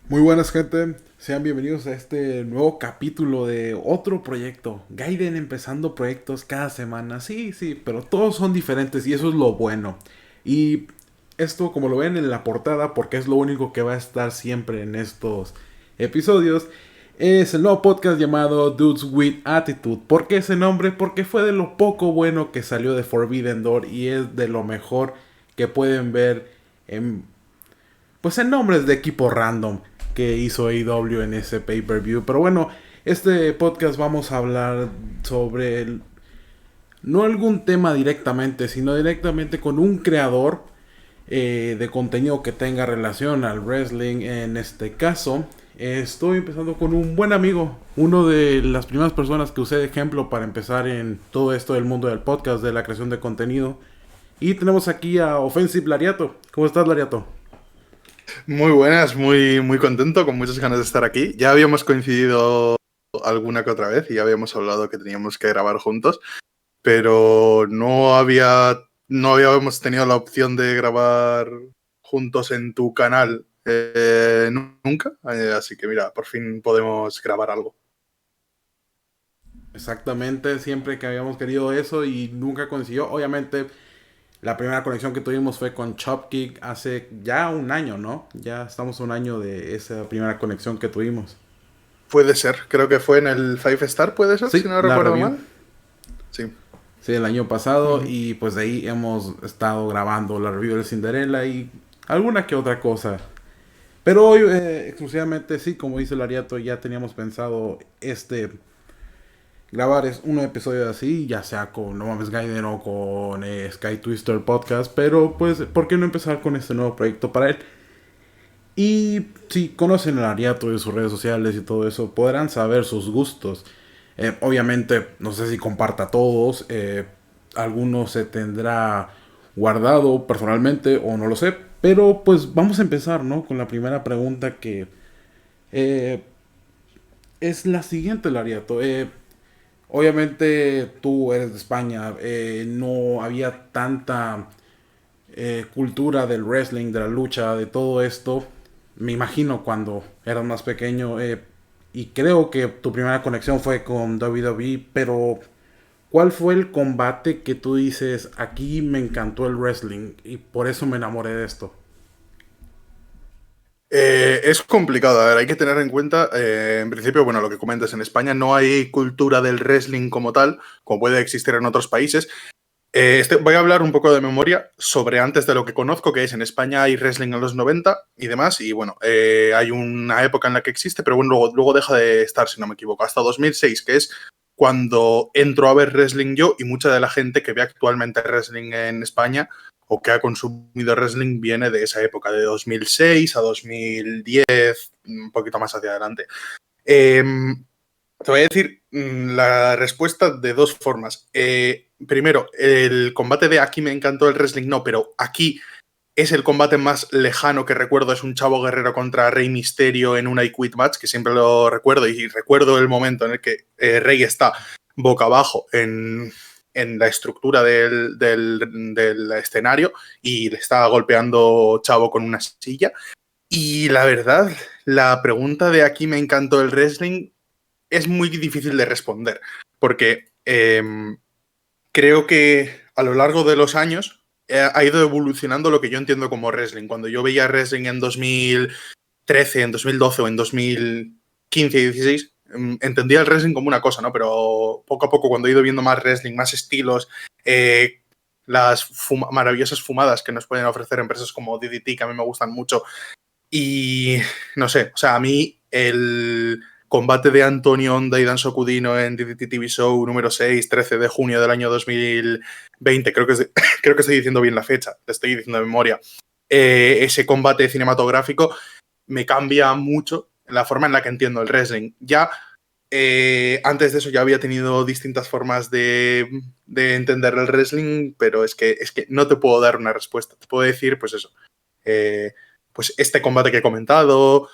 Muy buenas, gente, sean bienvenidos a este nuevo capítulo de otro proyecto. Gaiden empezando proyectos cada semana, sí, sí, pero todos son diferentes y eso es lo bueno. Y esto, como lo ven en la portada, porque es lo único que va a estar siempre en estos episodios, es el nuevo podcast llamado Dudes with Attitude. ¿Por qué ese nombre? Porque fue de lo poco bueno que salió de Forbidden Door y es de lo mejor que pueden ver en pues en nombres de equipo random que hizo AEW en ese pay-per-view. Pero bueno, este podcast vamos a hablar sobre no algún tema directamente, sino directamente con un creador de contenido que tenga relación al wrestling. En este caso, estoy empezando con un buen amigo, uno de las primeras personas que usé de ejemplo para empezar en todo esto del mundo del podcast, de la creación de contenido. Y tenemos aquí a Offensive Lariato. ¿Cómo estás, Lariato? Muy buenas, muy contento, con muchas ganas de estar aquí. Ya habíamos coincidido alguna que otra vez y ya habíamos hablado que teníamos que grabar juntos, pero no habíamos tenido la opción de grabar juntos en tu canal nunca. Así que mira, por fin podemos grabar algo. Exactamente, siempre que habíamos querido eso y nunca consiguió. Obviamente, la primera conexión que tuvimos fue con Chopkick hace ya un año, ¿no? Ya estamos a un año de esa primera conexión que tuvimos. Puede ser, creo que fue en el Five Star, puede ser, si Sí, no la recuerdo review. mal. Sí. Sí, el año pasado Ujú. y pues de ahí hemos estado grabando la review de Cinderella y alguna que otra cosa. Pero hoy exclusivamente sí, como dice el Ariato, ya teníamos pensado grabar es un episodio así, ya sea con No Mames Gaiden o con Sky Twister Podcast, pero pues, ¿por qué no empezar con este nuevo proyecto para él? Y si conocen el Ariato y sus redes sociales y todo eso, podrán saber sus gustos. Obviamente, no sé si comparta todos, algunos se tendrá guardado personalmente o no lo sé, pero pues vamos a empezar, ¿no? Con la primera pregunta que eh, es la siguiente, Lariato. Obviamente tú eres de España, no había tanta cultura del wrestling, de la lucha, de todo esto. Me imagino cuando eras más pequeño y creo que tu primera conexión fue con WWE, pero ¿cuál fue el combate que tú dices, aquí me encantó el wrestling y por eso me enamoré de esto? Es complicado, a ver, hay que tener en cuenta, en principio, bueno, lo que comentas, en España no hay cultura del wrestling como tal, como puede existir en otros países. Voy a hablar un poco de memoria sobre antes de lo que conozco, que es en España hay wrestling en los 90 y demás, y bueno, hay una época en la que existe, pero bueno, luego deja de estar, si no me equivoco, hasta 2006, que es cuando entro a ver wrestling yo y mucha de la gente que ve actualmente wrestling en España o que ha consumido wrestling viene de esa época, de 2006 a 2010, un poquito más hacia adelante. Te voy a decir la respuesta de dos formas. Primero, el combate de aquí me encantó el wrestling, no, pero aquí es el combate más lejano que recuerdo, es un Chavo Guerrero contra Rey Misterio en una I Quit Match, que siempre lo recuerdo, y recuerdo el momento en el que Rey está boca abajo en la estructura del escenario y le está golpeando Chavo con una silla. Y la verdad, la pregunta de aquí me encantó el wrestling es muy difícil de responder, porque creo que a lo largo de los años ha ido evolucionando lo que yo entiendo como wrestling. Cuando yo veía wrestling en 2013, en 2012 o en 2015 y 16, entendía el wrestling como una cosa, ¿no? Pero poco a poco, cuando he ido viendo más wrestling, más estilos, las maravillosas fumadas que nos pueden ofrecer empresas como DDT, que a mí me gustan mucho, y no sé, o sea, a mí el combate de Antonio Honda y Dan Sokudino en DDT TV Show número 6, 13 de junio del año 2020, creo que estoy diciendo bien la fecha, te estoy diciendo de memoria, ese combate cinematográfico me cambia mucho la forma en la que entiendo el wrestling. Ya antes de eso ya había tenido distintas formas de entender el wrestling, pero es que no te puedo dar una respuesta. Te puedo decir, pues eso, eh, pues este combate que he comentado.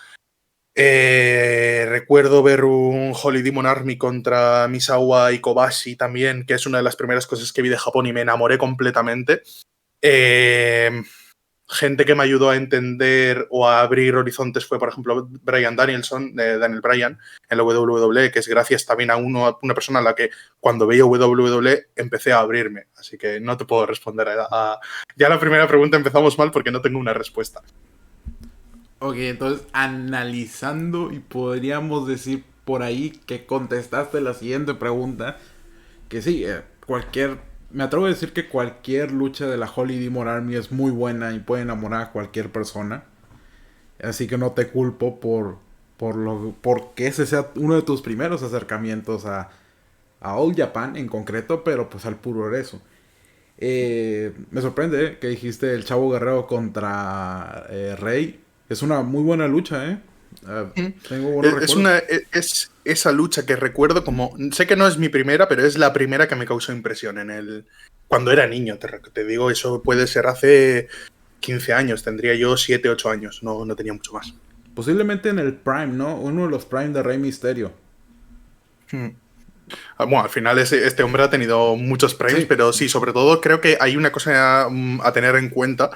Recuerdo ver un Holy Demon Army contra Misawa y Kobashi también, que es una de las primeras cosas que vi de Japón y me enamoré completamente. Eh, gente que me ayudó a entender o a abrir horizontes fue, por ejemplo, Bryan Danielson, Daniel Bryan, en la WWE, que es gracias también a una persona a la que cuando veía WWE empecé a abrirme. Así que no te puedo responder Ya la primera pregunta empezamos mal porque no tengo una respuesta. Ok, entonces analizando y podríamos decir por ahí que contestaste la siguiente pregunta, que sí, me atrevo a decir que cualquier lucha de la Holy Demon Army es muy buena y puede enamorar a cualquier persona, así que no te culpo porque ese sea uno de tus primeros acercamientos a All Japan en concreto, pero pues al puro eso. Me sorprende que dijiste el Chavo Guerrero contra Rey. Es una muy buena lucha, ¿eh? Tengo buenos recuerdos. Es esa lucha que recuerdo como... Sé que no es mi primera, pero es la primera que me causó impresión cuando era niño. Te digo, eso puede ser hace 15 años. Tendría yo 7, 8 años. No tenía mucho más. Posiblemente en el Prime, ¿no? Uno de los Prime de Rey Mysterio. Bueno, al final este hombre ha tenido muchos primes, Sí. pero sí, sobre todo creo que hay una cosa a tener en cuenta.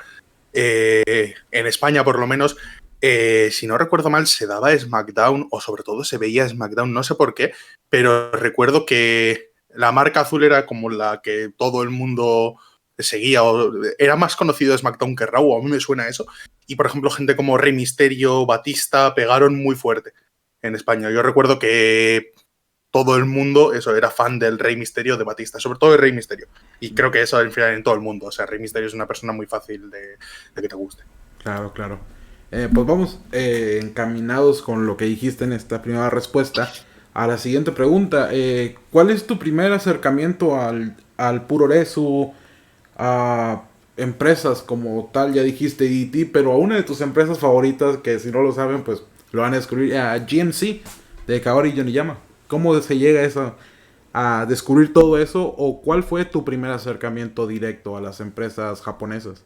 En España, por lo menos, si no recuerdo mal, se daba SmackDown, o sobre todo se veía SmackDown, no sé por qué, pero recuerdo que la marca azul era como la que todo el mundo seguía, o era más conocido SmackDown que Raw, a mí me suena eso. Y, por ejemplo, gente como Rey Mysterio, Batista, pegaron muy fuerte en España. Yo recuerdo que todo el mundo, eso, era fan del Rey Misterio de Batista, sobre todo el Rey Misterio. Y creo que eso al final en todo el mundo. O sea, Rey Misterio es una persona muy fácil de que te guste. Claro, claro. Pues vamos encaminados con lo que dijiste en esta primera respuesta. A la siguiente pregunta. ¿Cuál es tu primer acercamiento al Puroresu? A empresas como tal, ya dijiste DT, pero a una de tus empresas favoritas, que si no lo saben, pues lo van a descubrir, a GMC, de Kaori Yoniyama. ¿Cómo se llega a descubrir todo eso? ¿O cuál fue tu primer acercamiento directo a las empresas japonesas?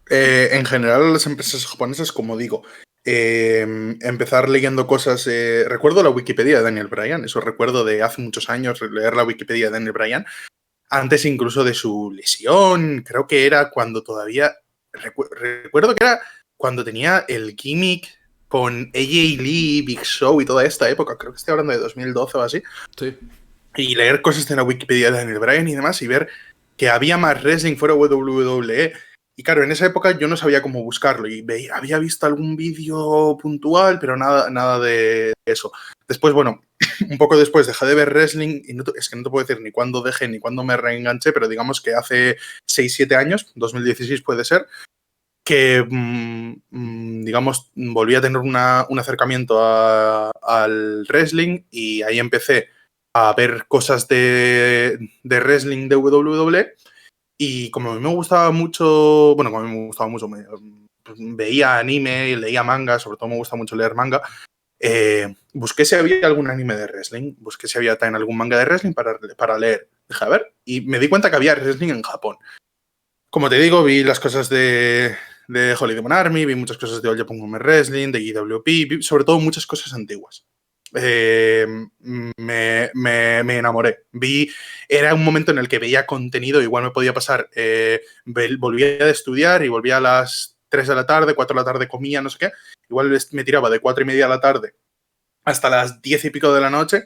En general, las empresas japonesas, como digo, empezar leyendo cosas. Recuerdo la Wikipedia de Daniel Bryan, eso recuerdo de hace muchos años, leer la Wikipedia de Daniel Bryan, antes incluso de su lesión. Creo que era cuando todavía. Recuerdo que era cuando tenía el gimmick con AJ Lee, Big Show y toda esta época. Creo que estoy hablando de 2012 o así. Sí. Y leer cosas de la Wikipedia de Daniel Bryan y demás y ver que había más wrestling fuera de WWE. Y claro, en esa época yo no sabía cómo buscarlo y había visto algún vídeo puntual, pero nada de eso. Después, bueno, un poco después dejé de ver wrestling y es que no te puedo decir ni cuándo dejé ni cuándo me reenganché, pero digamos que hace 6, 7 años, 2016 puede ser, que, digamos, volví a tener un acercamiento al wrestling y ahí empecé a ver cosas de wrestling de WWE y como a mí me gustaba mucho, bueno, como a mí me gustaba mucho, veía anime, leía manga, sobre todo me gusta mucho leer manga, busqué si había algún anime de wrestling, busqué si había también algún manga de wrestling para leer, dije a ver, y me di cuenta que había wrestling en Japón. Como te digo, vi las cosas de Holy Demon Army, vi muchas cosas de All Japan Women Wrestling, de IWP, vi sobre todo muchas cosas antiguas. Me enamoré. Era un momento en el que veía contenido, igual me podía pasar, volvía de estudiar y volvía a las 3 de la tarde, 4 de la tarde comía, no sé qué, igual me tiraba de 4 y media de la tarde hasta las 10 y pico de la noche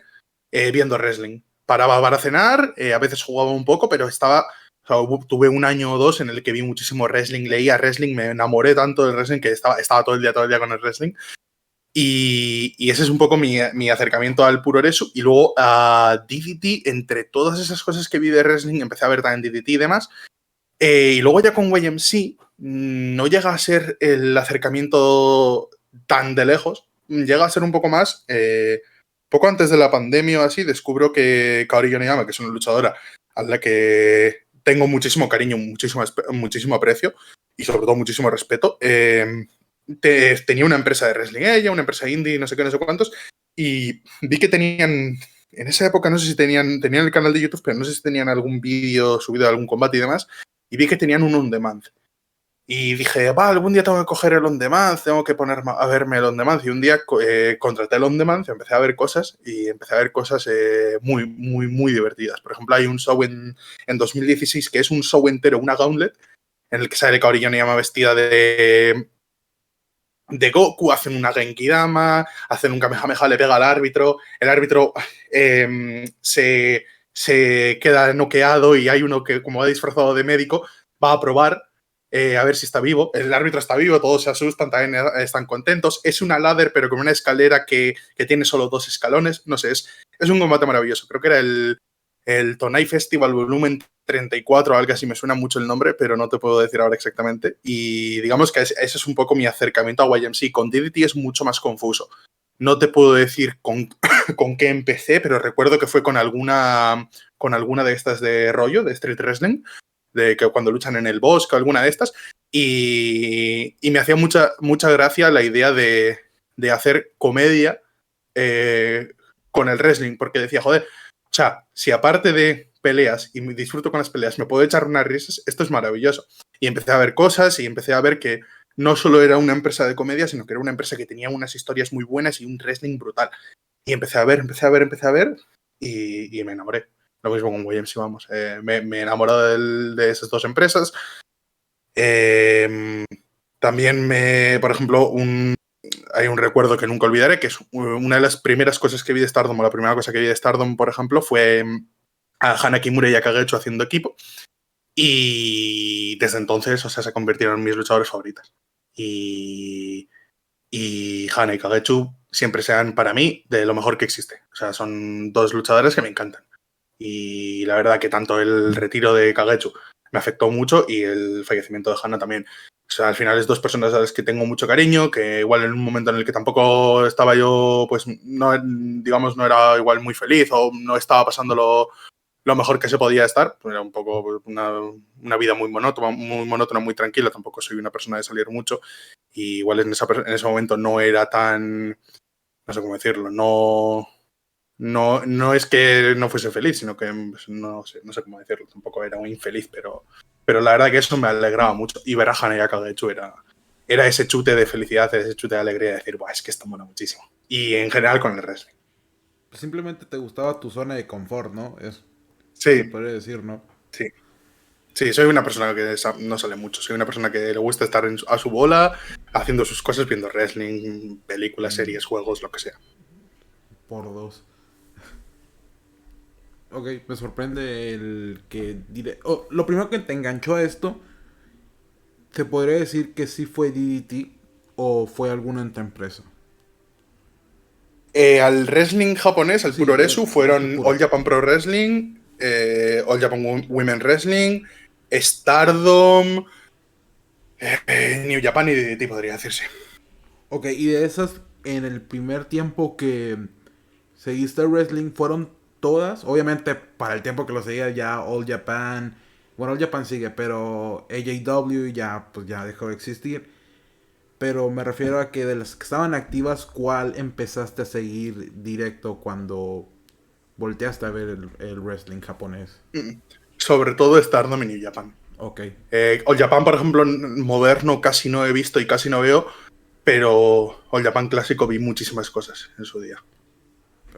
viendo wrestling. Paraba para cenar, a veces jugaba un poco, pero estaba... O sea, tuve un año o dos en el que vi muchísimo wrestling, leía wrestling, me enamoré tanto del wrestling que estaba todo el día con el wrestling. Y ese es un poco mi acercamiento al puroresu. Y luego a DDT, entre todas esas cosas que vi de wrestling, empecé a ver también DDT y demás. Y luego ya con YMC no llega a ser el acercamiento tan de lejos, llega a ser un poco más. Poco antes de la pandemia o así, descubro que Kaori Yoneyama, que es una luchadora a la que tengo muchísimo cariño, muchísimo aprecio y sobre todo muchísimo respeto, tenía una empresa de wrestling ella, una empresa indie, no sé qué, no sé cuántos, y vi que tenían, en esa época no sé si tenían el canal de YouTube, pero no sé si tenían algún vídeo subido de algún combate y demás, y vi que tenían un on-demand. Y dije, algún día tengo que coger el on-demand, tengo que ponerme a verme el on-demand. Y un día contraté el on-demand, empecé a ver cosas y empecé a ver cosas muy, muy, muy divertidas. Por ejemplo, hay un show en 2016 que es un show entero, una gauntlet, en el que sale Kaori Yoneyama vestida de Goku, hacen una Genkidama, hacen un Kamehameha, le pega al árbitro, el árbitro se queda noqueado y hay uno que, como va disfrazado de médico, va a probar a ver si está vivo. El árbitro está vivo, todos se asustan, también están contentos. Es una ladder, pero con una escalera que tiene solo 2 escalones. No sé, es un combate maravilloso. Creo que era el Tonai Festival Volumen 34, algo así, me suena mucho el nombre, pero no te puedo decir ahora exactamente. Y digamos que ese es un poco mi acercamiento a YMC. Con DDT es mucho más confuso. No te puedo decir con qué empecé, pero recuerdo que fue con alguna de estas de rollo, de Street Wrestling, de que cuando luchan en el bosque, alguna de estas, y me hacía mucha gracia la idea de hacer comedia con el wrestling, porque decía, joder, o sea, si aparte de peleas y disfruto con las peleas, me puedo echar unas risas, esto es maravilloso. Y empecé a ver cosas y empecé a ver que no solo era una empresa de comedia, sino que era una empresa que tenía unas historias muy buenas y un wrestling brutal. Y empecé a ver y me enamoré. Lo mismo con Williams, vamos. Me he enamorado de esas 2 empresas. También por ejemplo, hay un recuerdo que nunca olvidaré, que es una de las primeras cosas que vi de Stardom, o la primera cosa que vi de Stardom, por ejemplo, fue a Hana Kimura y a Kagecho haciendo equipo. Y desde entonces, o sea, se convirtieron en mis luchadores favoritas. Y Hana y Kagechu siempre sean para mí de lo mejor que existe. O sea, son 2 luchadores que me encantan. Y la verdad que tanto el retiro de Kagechu me afectó mucho y el fallecimiento de Hana también. O sea, al final es 2 personas a las que tengo mucho cariño, que igual en un momento en el que tampoco estaba yo, pues no, digamos, no era igual muy feliz o no estaba pasando lo mejor que se podía estar. Era un poco una vida muy monótona, muy tranquila. Tampoco soy una persona de salir mucho. Y igual en ese momento no era tan, no sé cómo decirlo, no es que no fuese feliz, sino que pues, no sé cómo decirlo, tampoco era muy infeliz, pero la verdad que eso me alegraba mucho. Y ver a Hana y a Kagechu era ese chute de felicidad, ese chute de alegría de decir, es que esto mola muchísimo. Y en general con el wrestling. Simplemente te gustaba tu zona de confort, ¿no? Se Sí, podría decir, ¿no? sí. Sí, soy una persona que no sale mucho. Soy una persona que le gusta estar a su bola, haciendo sus cosas, viendo wrestling, películas, series, juegos, lo que sea. Por 2. Ok, me sorprende el que... lo primero que te enganchó a esto, ¿se podría decir que sí fue DDT o fue alguna otra empresa? Al wrestling japonés, al Sí, Puroresu, ese fueron All puro. Japan Pro Wrestling, All Japan Women Wrestling, Stardom, New Japan y DDT, podría decirse. Ok, y de esas, en el primer tiempo que seguiste el wrestling, ¿fueron todas? Obviamente, para el tiempo que lo seguía ya All Japan... Bueno, All Japan sigue, pero AJW ya, pues ya dejó de existir. Pero me refiero a que de las que estaban activas, ¿cuál empezaste a seguir directo cuando volteaste a ver el wrestling japonés? Sobre todo Stardom y New Japan. Ok. All Japan, por ejemplo, moderno casi no he visto y casi no veo, pero All Japan clásico vi muchísimas cosas en su día.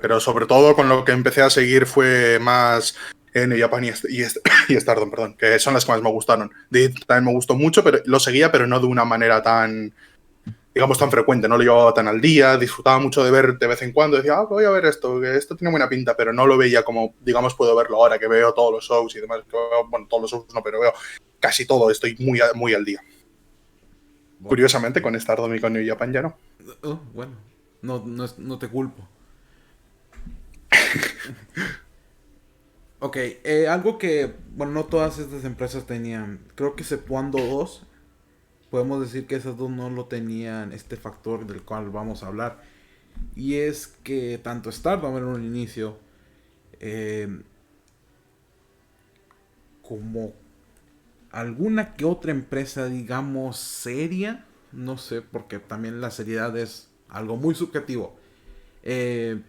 Pero sobre todo con lo que empecé a seguir fue más New Japan y Stardom, perdón, que son las que más me gustaron. También me gustó mucho, pero lo seguía, pero no de una manera tan, digamos, tan frecuente, no lo llevaba tan al día, disfrutaba mucho de ver de vez en cuando, decía, voy a ver esto, que esto tiene buena pinta, pero no lo veía como, digamos, puedo verlo ahora, que veo todos los shows y demás, bueno, todos los shows no, pero veo casi todo, estoy muy al día. Bueno, Curiosamente, con Stardom y con New Japan ya no. bueno, no te culpo. Ok, algo que, bueno, no todas estas empresas tenían. Creo que Cepuando 2, podemos decir que esas dos no lo tenían, este factor del cual vamos a hablar. Y es que tanto Stardom en un inicio, eh, como alguna que otra empresa, digamos, seria, no sé, porque también la seriedad es algo muy subjetivo. Eh,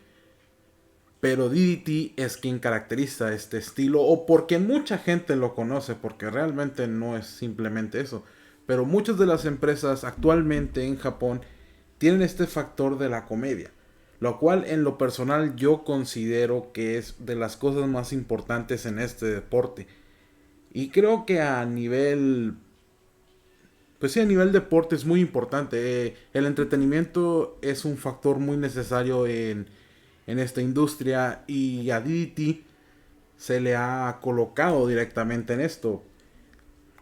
pero DDT es quien caracteriza este estilo, o porque mucha gente lo conoce, porque realmente no es simplemente eso. Pero muchas de las empresas actualmente en Japón tienen este factor de la comedia, lo cual en lo personal yo considero que es de las cosas más importantes en este deporte. Y creo que a nivel Pues sí, a nivel deporte es muy importante. El entretenimiento es un factor muy necesario en esta industria y a DDT se le ha colocado directamente en esto.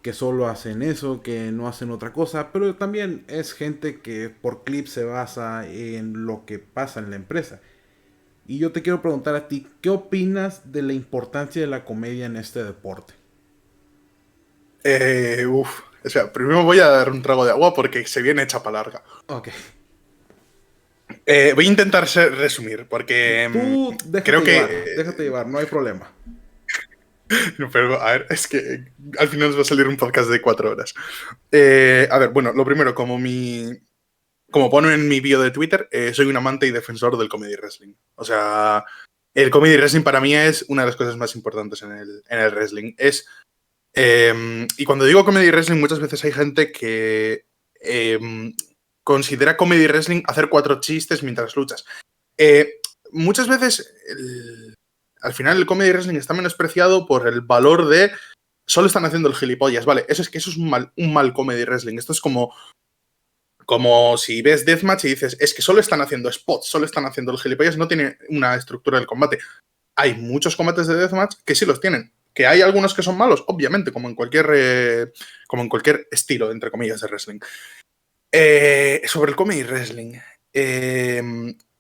Que solo hacen eso, que no hacen otra cosa, pero también es gente que por clip se basa en lo que pasa en la empresa. Y yo te quiero preguntar a ti, ¿qué opinas de la importancia de la comedia en este deporte? O sea, primero voy a dar un trago de agua porque se viene chapa larga. Ok. Voy a intentar resumir porque Tú creo déjate llevar, no hay problema. no, pero a ver, es que al final nos va a salir un podcast de 4 horas. A ver, bueno, lo primero, como pone en mi bio de Twitter, soy un amante y defensor del comedy wrestling. O sea, el comedy wrestling para mí es una de las cosas más importantes en el wrestling. Y cuando digo comedy wrestling, muchas veces hay gente que considera comedy wrestling hacer 4 chistes mientras luchas. Muchas veces, al final, el comedy wrestling está menospreciado por el valor de solo están haciendo el gilipollas. Vale, eso es un mal comedy wrestling. Esto es como si ves Deathmatch y dices, es que solo están haciendo spots, solo están haciendo el gilipollas, no tiene una estructura del combate. Hay muchos combates de Deathmatch que sí los tienen. Que hay algunos que son malos, obviamente, como en cualquier estilo, entre comillas, de wrestling. Sobre el comedy wrestling.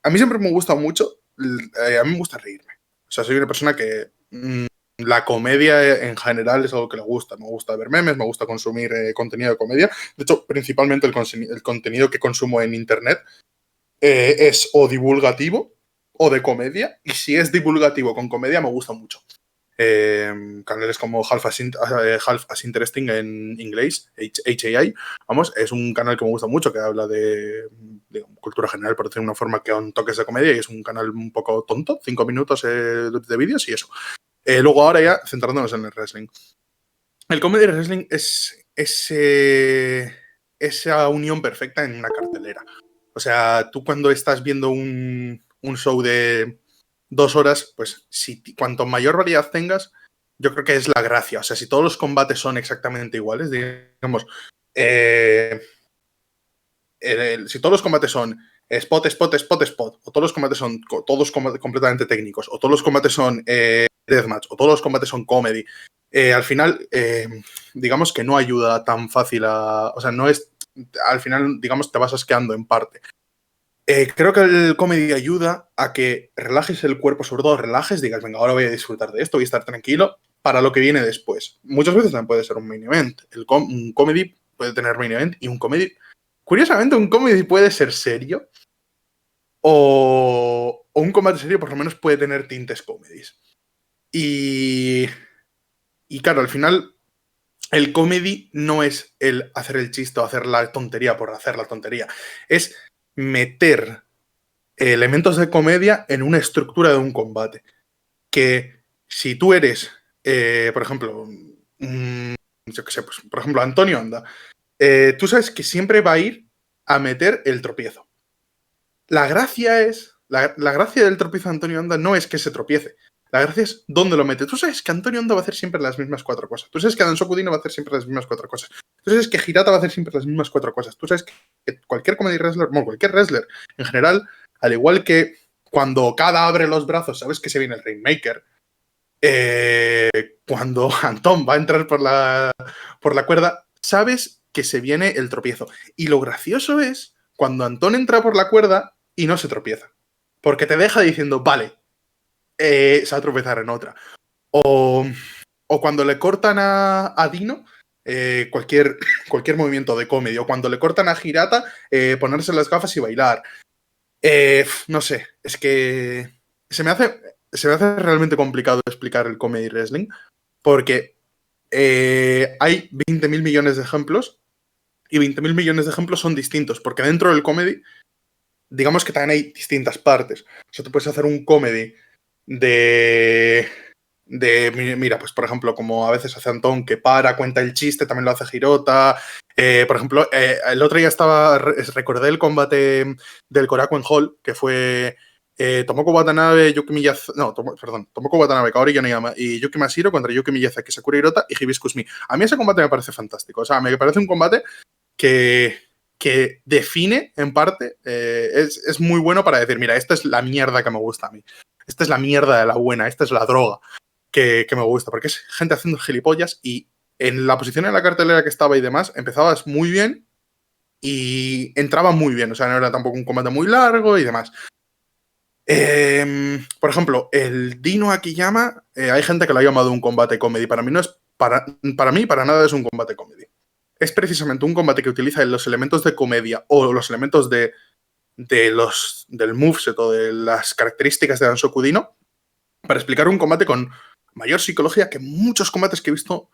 A mí siempre me gusta mucho. A mí me gusta reírme. O sea, soy una persona que la comedia en general es algo que le gusta. Me gusta ver memes, me gusta consumir contenido de comedia. De hecho, principalmente el contenido que consumo en internet es o divulgativo o de comedia. Y si es divulgativo con comedia, me gusta mucho. Canales como Half as Interesting en inglés, HAI, vamos, es un canal que me gusta mucho, que habla de cultura general, por decirlo de una forma, que aún toques de comedia, y es un canal un poco tonto, 5 minutos de vídeos y eso. Luego ahora ya centrándonos en el wrestling. El comedy wrestling es esa unión perfecta en una cartelera. O sea, tú cuando estás viendo un show de 2 horas, pues cuanto mayor variedad tengas, yo creo que es la gracia. O sea, si todos los combates son exactamente iguales, digamos, si todos los combates son spot, spot, spot, spot, o todos los combates son todos completamente técnicos, o todos los combates son deathmatch, o todos los combates son comedy, al final, digamos que no ayuda tan fácil o sea, no es, al final, digamos, te vas asqueando en parte. Creo que el comedy ayuda a que relajes el cuerpo, sobre todo relajes, digas, venga, ahora voy a disfrutar de esto, voy a estar tranquilo para lo que viene después. Muchas veces también puede ser un main event. Un comedy puede tener main event y un comedy... Curiosamente, un comedy puede ser serio o un combate serio por lo menos puede tener tintes comedies. Y claro, al final el comedy no es el hacer el chiste o hacer la tontería por hacer la tontería. Es meter elementos de comedia en una estructura de un combate. Que si tú eres, por ejemplo, yo qué sé, pues, por ejemplo, Antonio Anda, tú sabes que siempre va a ir a meter el tropiezo. La gracia del tropiezo de Antonio Anda no es que se tropiece. La gracia es dónde lo mete. Tú sabes que Antonio Anda va a hacer siempre las mismas 4 cosas. Tú sabes que Dansoku Dino va a hacer siempre las mismas 4 cosas. Tú sabes que Hirata va a hacer siempre las mismas 4 cosas. Tú sabes que cualquier comedy wrestler, bueno, cualquier wrestler en general, al igual que cuando cada abre los brazos, sabes que se viene el Rainmaker. Cuando Antón va a entrar por la cuerda, sabes que se viene el tropiezo. Y lo gracioso es cuando Antón entra por la cuerda y no se tropieza. Porque te deja diciendo, vale, se va a tropezar en otra. O cuando le cortan a Dino, cualquier movimiento de comedia. O cuando le cortan a Hirata, ponerse las gafas y bailar. No sé, es que se me hace realmente complicado explicar el comedy wrestling porque hay 20.000 millones de ejemplos y 20.000 millones de ejemplos son distintos porque dentro del comedy, digamos que también hay distintas partes. O sea, tú puedes hacer un comedy mira, pues por ejemplo, como a veces hace Antón, que cuenta el chiste, también lo hace Hirota. Por ejemplo, el otro día recordé el combate del Korakuen Hall, que fue Tomoko Watanabe, Tomoko Watanabe, Kaori Yoneyama y Yuki Mashiro contra Yuki Miyazaki, Sakura Hirota y Hibiscus Mi. A mí ese combate me parece fantástico. O sea, me parece un combate que, que define, en parte, es muy bueno para decir, mira, esta es la mierda que me gusta a mí. Esta es la mierda de la buena, esta es la droga que me gusta, porque es gente haciendo gilipollas y en la posición en la cartelera que estaba y demás, empezabas muy bien y entraba muy bien, o sea, no era tampoco un combate muy largo y demás. Por ejemplo, el Dino Akiyama, hay gente que lo ha llamado un combate comedy. Para mí no es, para mí para nada es un combate comedy. Es precisamente un combate que utiliza los elementos de comedia o los elementos del moveset o de las características de Dansoku Dino para explicar un combate con mayor psicología que muchos combates que he visto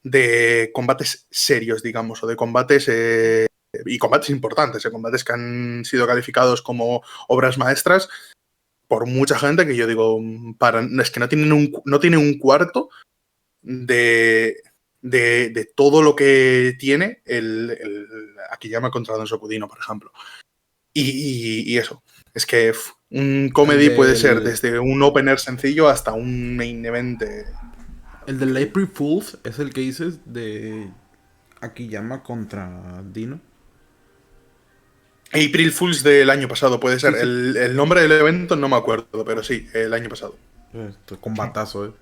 de combates serios, digamos, o de combates y combates importantes, combates que han sido calificados como obras maestras por mucha gente que yo digo, es que no tienen un cuarto de todo lo que tiene el Akiyama contra Don Sokudino, por ejemplo. Y eso, es que un El comedy puede ser del, desde un opener sencillo hasta un main event. el del April Fools es el que dices de Akiyama contra Dino. April Fools del año pasado puede Sí, ser. sí. El nombre del evento no me acuerdo, pero sí, el año pasado. Combatazo,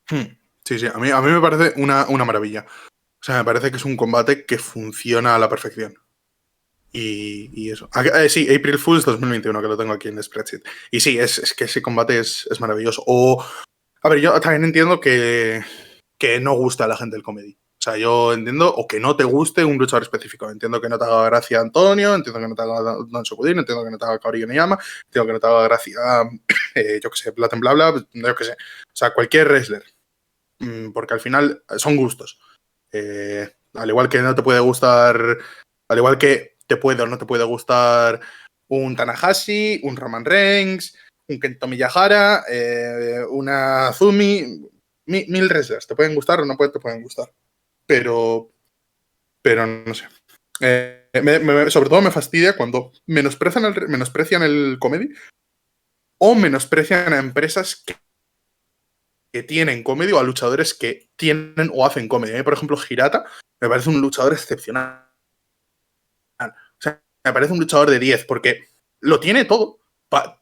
Sí, sí, a mí me parece una maravilla. O sea, me parece que es un combate que funciona a la perfección. Y eso. Sí, April Fools 2021, que lo tengo aquí en el spreadsheet. Y sí, es que ese combate es maravilloso. A ver, yo también entiendo que no gusta a la gente el comedy. O sea, yo entiendo, o que no te guste un luchador específico. Entiendo que no te haga gracia Antonio, entiendo que no te haga Dan Sokudin, entiendo que no te haga Kaori Niyama, entiendo que no te haga gracia, yo que sé, Platen Bla Bla, yo que sé. O sea, cualquier wrestler. Porque al final son gustos. Al igual que no te puede gustar, al igual que te puede o no te puede gustar un Tanahashi, un Roman Reigns, un Kento Miyahara, una Azumi, mil wrestlers. Te pueden gustar o no te pueden gustar. Pero, pero no sé. Sobre todo me fastidia cuando menosprecian el comedy o menosprecian a empresas que tienen comedy o a luchadores que tienen o hacen comedy. A mí, por ejemplo, Hirata me parece un luchador excepcional. O sea, me parece un luchador de 10 porque lo tiene todo.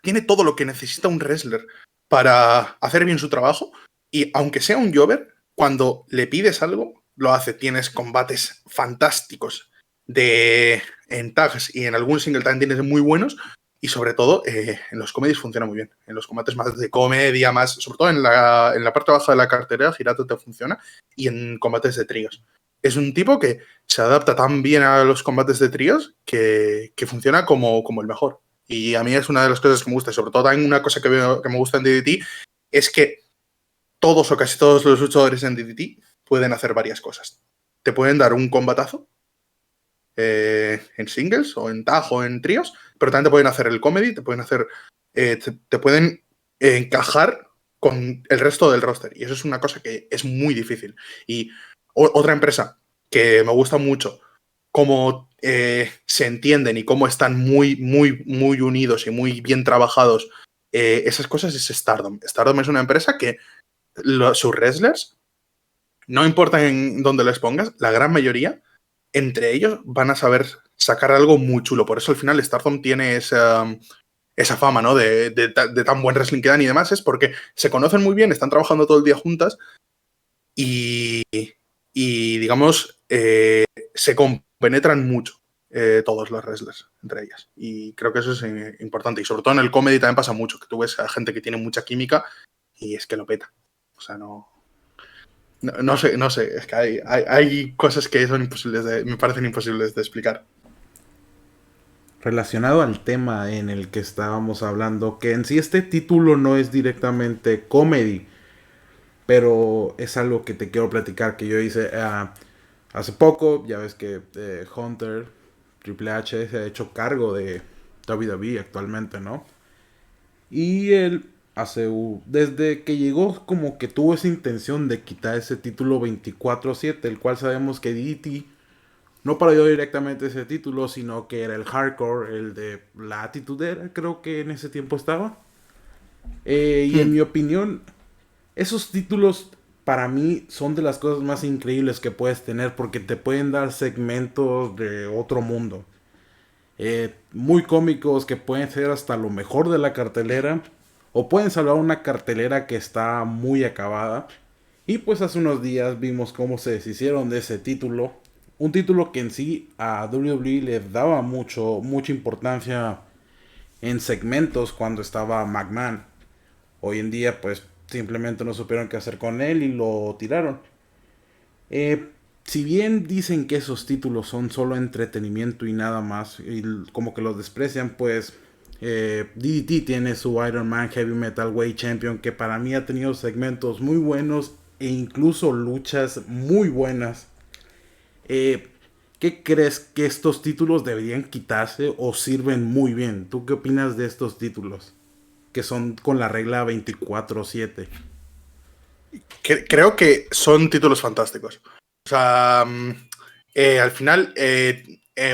Tiene todo lo que necesita un wrestler para hacer bien su trabajo. Y aunque sea un jobber, cuando le pides algo, lo hace. Tienes combates fantásticos en tags y en algún single tag tienes muy buenos. Y sobre todo, en los comedies funciona muy bien. En los combates más de comedia, más, sobre todo en la parte baja de la cartera, Hirata te funciona. Y en combates de tríos. Es un tipo que se adapta tan bien a los combates de tríos que funciona como el mejor. Y a mí es una de las cosas que me gusta. Y sobre todo también una cosa que me gusta en DDT es que todos o casi todos los luchadores en DDT pueden hacer varias cosas. Te pueden dar un combatazo en singles o en tag o en tríos, pero también te pueden hacer el comedy, te pueden hacer te pueden encajar con el resto del roster. Y eso es una cosa que es muy difícil. Y otra empresa que me gusta mucho cómo se entienden y cómo están muy, muy, muy unidos y muy bien trabajados esas cosas es Stardom. Stardom es una empresa que sus wrestlers, no importa en dónde les pongas, la gran mayoría, entre ellos van a saber sacar algo muy chulo. Por eso al final Stardom tiene esa fama, ¿no? De tan buen wrestling que dan y demás, es porque se conocen muy bien, están trabajando todo el día juntas y digamos, se compenetran mucho todos los wrestlers entre ellas. Y creo que eso es importante. Y sobre todo en el comedy también pasa mucho, que tú ves a gente que tiene mucha química y es que lo peta. O sea, no sé, es que hay cosas que son me parecen imposibles de explicar. Relacionado al tema en el que estábamos hablando, que en sí este título no es directamente comedy, pero es algo que te quiero platicar, que yo hice hace poco. Ya ves que Hunter, Triple H se ha hecho cargo de WWE actualmente, ¿no? Y él desde que llegó, como que tuvo esa intención de quitar ese título 24/7, el cual sabemos que DDT no parodió directamente ese título, sino que era el hardcore, el de la atitudera, creo que en ese tiempo estaba. Y en mi opinión, esos títulos para mí son de las cosas más increíbles que puedes tener porque te pueden dar segmentos de otro mundo. Muy cómicos que pueden ser hasta lo mejor de la cartelera o pueden salvar una cartelera que está muy acabada. Y pues hace unos días vimos cómo se deshicieron de ese título. Un título que en sí a WWE le daba mucha importancia en segmentos cuando estaba McMahon. Hoy en día pues simplemente no supieron qué hacer con él y lo tiraron. Si bien dicen que esos títulos son solo entretenimiento y nada más, y como que los desprecian, pues DDT tiene su Iron Man Heavy Metal Weight Champion, que para mí ha tenido segmentos muy buenos e incluso luchas muy buenas. Eh, ¿Qué crees que estos títulos deberían quitarse o sirven muy bien? ¿Tú qué opinas de estos títulos? Que son con la regla 24/7. Creo que son títulos fantásticos. O sea, al final,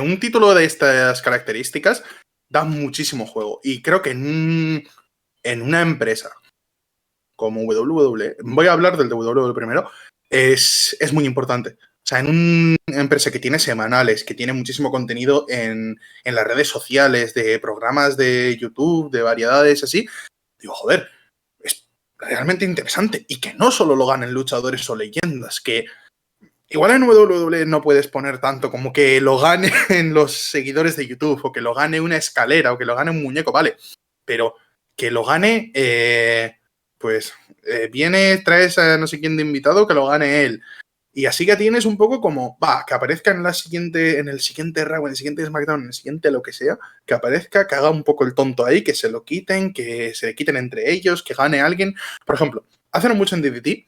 un título de estas características da muchísimo juego. Y creo que en una empresa como WWE, voy a hablar del de WWE primero, es muy importante. O sea, en una empresa que tiene semanales, que tiene muchísimo contenido en las redes sociales, de programas de YouTube, de variedades así, digo, joder, es realmente interesante. Y que no solo lo ganen luchadores o leyendas, que igual en WWE no puedes poner tanto como que lo ganen los seguidores de YouTube, o que lo gane una escalera, o que lo gane un muñeco, vale. Pero que lo gane, pues viene, traes a no sé quién de invitado, que lo gane él. Y así que tienes un poco como, va, que aparezca en la siguiente, en el siguiente Raw, en el siguiente SmackDown, en el siguiente lo que sea, que aparezca, que haga un poco el tonto ahí, que se lo quiten, que se le quiten entre ellos, que gane alguien. Por ejemplo, hace no mucho en DDT,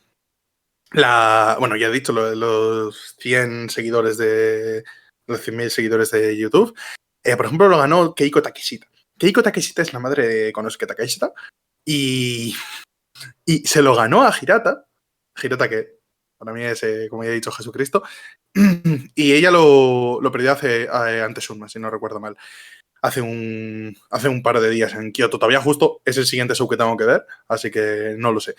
bueno, ya he dicho lo de los 100 seguidores de los 100.000 seguidores de YouTube. Por ejemplo, lo ganó Keiko Takeshita. Keiko Takeshita es la madre de Konosuke Takeshita y, y se lo ganó a Hirata. Hirata que para mí es, como ya he dicho, Jesucristo. Y ella lo perdió ante Sunma, si no recuerdo mal. Hace un par de días en Kioto. Todavía justo es el siguiente show que tengo que ver, así que no lo sé.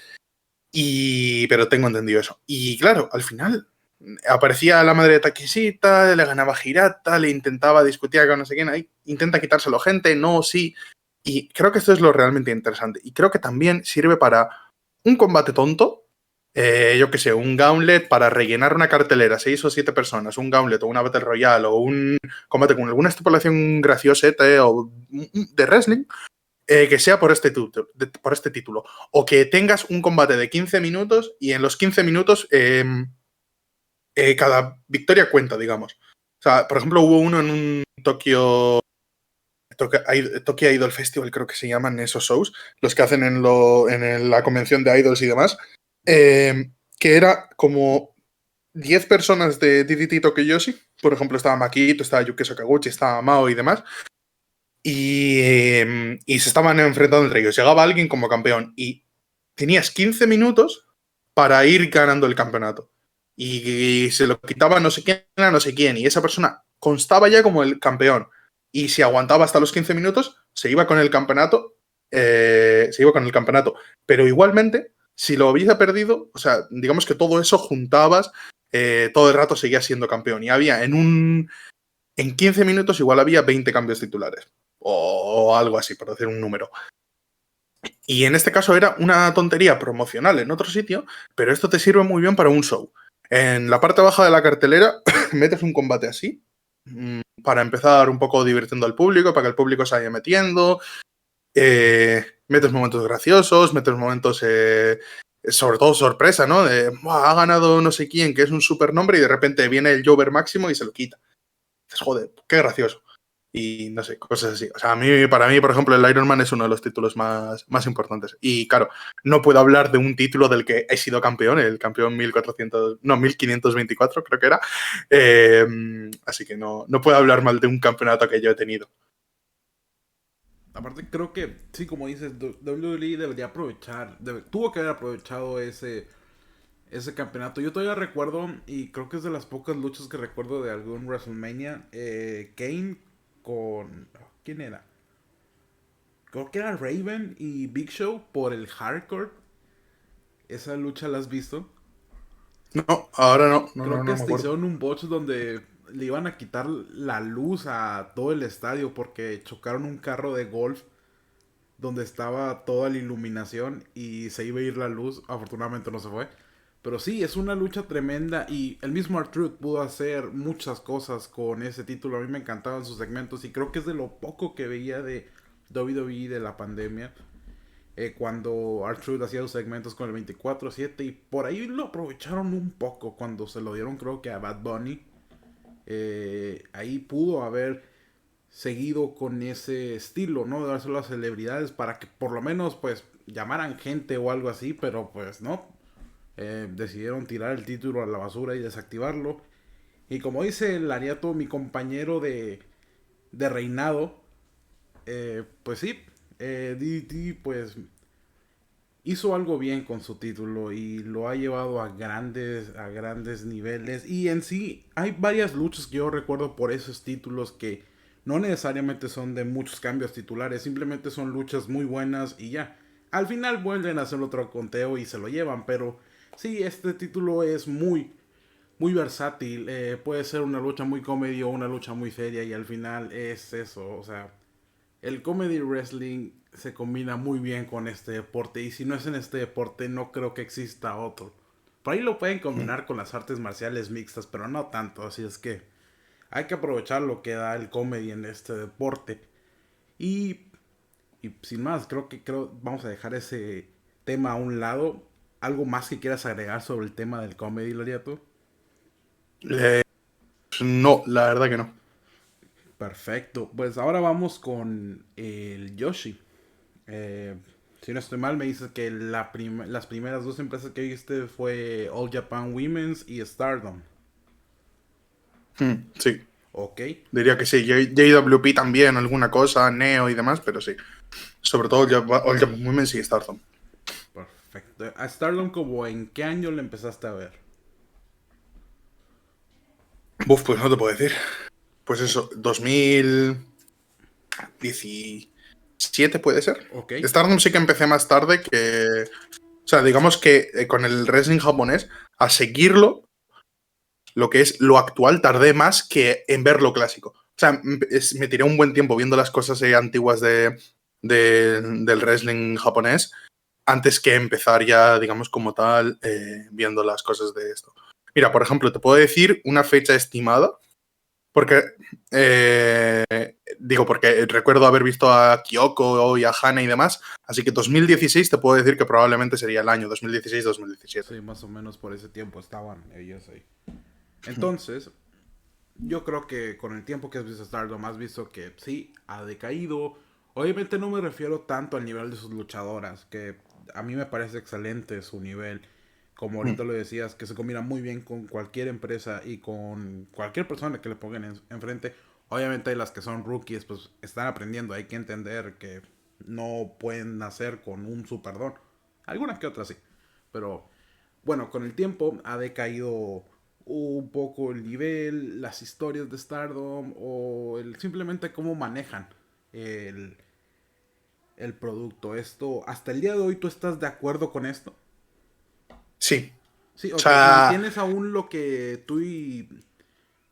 Pero tengo entendido eso. Y claro, al final aparecía la madre de Takeshita, le ganaba Hirata, le intentaba discutir con no sé quién, ahí intenta quitárselo gente, no, sí. Y creo que esto es lo realmente interesante. Y creo que también sirve para un combate tonto, yo qué sé, un gauntlet para rellenar una cartelera, 6 o 7 personas, un gauntlet o una Battle Royale o un combate con alguna estipulación gracioseta o de wrestling, que sea por este título. O que tengas un combate de 15 minutos y en los 15 minutos cada victoria cuenta, digamos. O sea, por ejemplo, hubo uno en un Tokyo Idol Festival, creo que se llaman esos shows, los que hacen en la convención de idols y demás, que era como 10 personas de DDT Tokyo Yoshi. Por ejemplo, estaba Makito, estaba Yuki Sakaguchi, estaba Mao y demás. Y se estaban enfrentando entre ellos. Llegaba alguien como campeón y tenías 15 minutos para ir ganando el campeonato. Y se lo quitaba no sé quién a no sé quién. Y esa persona constaba ya como el campeón. Y si aguantaba hasta los 15 minutos, se iba con el campeonato. Pero igualmente, si lo hubiese perdido, o sea, digamos que todo eso juntabas, todo el rato seguía siendo campeón. Y había en 15 minutos igual había 20 cambios titulares. O algo así, por decir un número. Y en este caso era una tontería promocional en otro sitio, pero esto te sirve muy bien para un show. En la parte baja de la cartelera metes un combate así, para empezar un poco divirtiendo al público, para que el público se vaya metiendo. Metes momentos graciosos, metes momentos, sobre todo sorpresa, ¿no? Ha ganado no sé quién, que es un supernombre, y de repente viene el Jover máximo y se lo quita. Dices, joder, qué gracioso. Y no sé, cosas así. O sea, para mí, por ejemplo, el Iron Man es uno de los títulos más importantes. Y claro, no puedo hablar de un título del que he sido campeón, el campeón 1524, creo que era. Así que no puedo hablar mal de un campeonato que yo he tenido. Aparte creo que, sí, como dices, WWE debería aprovechar, tuvo que haber aprovechado ese campeonato. Yo todavía recuerdo, y creo que es de las pocas luchas que recuerdo de algún WrestleMania, Kane con... ¿Quién era? Creo que era Raven y Big Show por el Hardcore. ¿Esa lucha la has visto? No, ahora no, no, Creo no, que no me hasta acuerdo. hicieron un botch donde le iban a quitar la luz a todo el estadio porque chocaron un carro de golf donde estaba toda la iluminación y se iba a ir la luz. Afortunadamente no se fue. Pero sí, es una lucha tremenda y el mismo R-Truth pudo hacer muchas cosas con ese título. A mí me encantaban sus segmentos y creo que es de lo poco que veía de WWE de la pandemia. Cuando R-Truth hacía sus segmentos con el 24/7 y por ahí lo aprovecharon un poco cuando se lo dieron creo que a Bad Bunny. Ahí pudo haber seguido con ese estilo, ¿no? De dárselo a las celebridades para que por lo menos pues llamaran gente o algo así, pero pues no. Decidieron tirar el título a la basura y desactivarlo. Y como dice el Ariato, mi compañero de reinado, pues sí, DDT pues hizo algo bien con su título y lo ha llevado a grandes niveles. Y en sí, hay varias luchas que yo recuerdo por esos títulos que no necesariamente son de muchos cambios titulares, simplemente son luchas muy buenas y ya. Al final vuelven a hacer otro conteo y se lo llevan, pero sí, este título es muy versátil. Puede ser una lucha muy comedy o una lucha muy seria y al final es eso, o sea, el comedy wrestling se combina muy bien con este deporte y si no es en este deporte no creo que exista otro. Por ahí lo pueden Mm. combinar con las artes marciales mixtas, pero no tanto, así es que hay que aprovechar lo que da el comedy en este deporte. Y, y sin más, creo vamos a dejar ese tema a un lado. ¿Algo más que quieras agregar sobre el tema del comedy, Loriato? Eh, no, la verdad que no. Perfecto, pues ahora vamos con el Yoshi. Eh, si no estoy mal, me dices que las primeras dos empresas que viste fue All Japan Women's y Stardom. Sí, Ok, diría que sí. JWP también, alguna cosa, Neo y demás, pero sí. Sobre todo All Japan Women's y Stardom. perfecto. ¿A Stardom como en qué año le empezaste a ver? Uf, pues no te puedo decir. Pues eso, 2017 puede ser. Ok. Stardom sí que empecé más tarde que... O sea, digamos que con el wrestling japonés, a seguirlo, lo que es lo actual, tardé más que en ver lo clásico. O sea, me tiré un buen tiempo viendo las cosas antiguas del wrestling japonés antes que empezar ya, digamos, como tal, viendo las cosas de esto. Mira, por ejemplo, te puedo decir una fecha estimada, porque, eh, porque recuerdo haber visto a Kyoko y a Hana y demás, así que 2016 te puedo decir que probablemente sería el año 2016-2017. Sí, más o menos por ese tiempo estaban ellos ahí. Entonces, yo creo que con el tiempo que has visto Stardom, has visto que sí, ha decaído. Obviamente no me refiero tanto al nivel de sus luchadoras, que a mí me parece excelente su nivel. Como ahorita lo decías, que se combina muy bien con cualquier empresa y con cualquier persona que le pongan enfrente. Obviamente hay las que son rookies, pues están aprendiendo. Hay que entender que no pueden nacer con un super don. Algunas que otras sí. Pero bueno, con el tiempo ha decaído un poco el nivel, las historias de Stardom o simplemente cómo manejan el, el producto. Esto, hasta el día de hoy, ¿tú estás de acuerdo con esto? Sí. Sí, O ok. sea, ¿Mantienes aún lo que tú y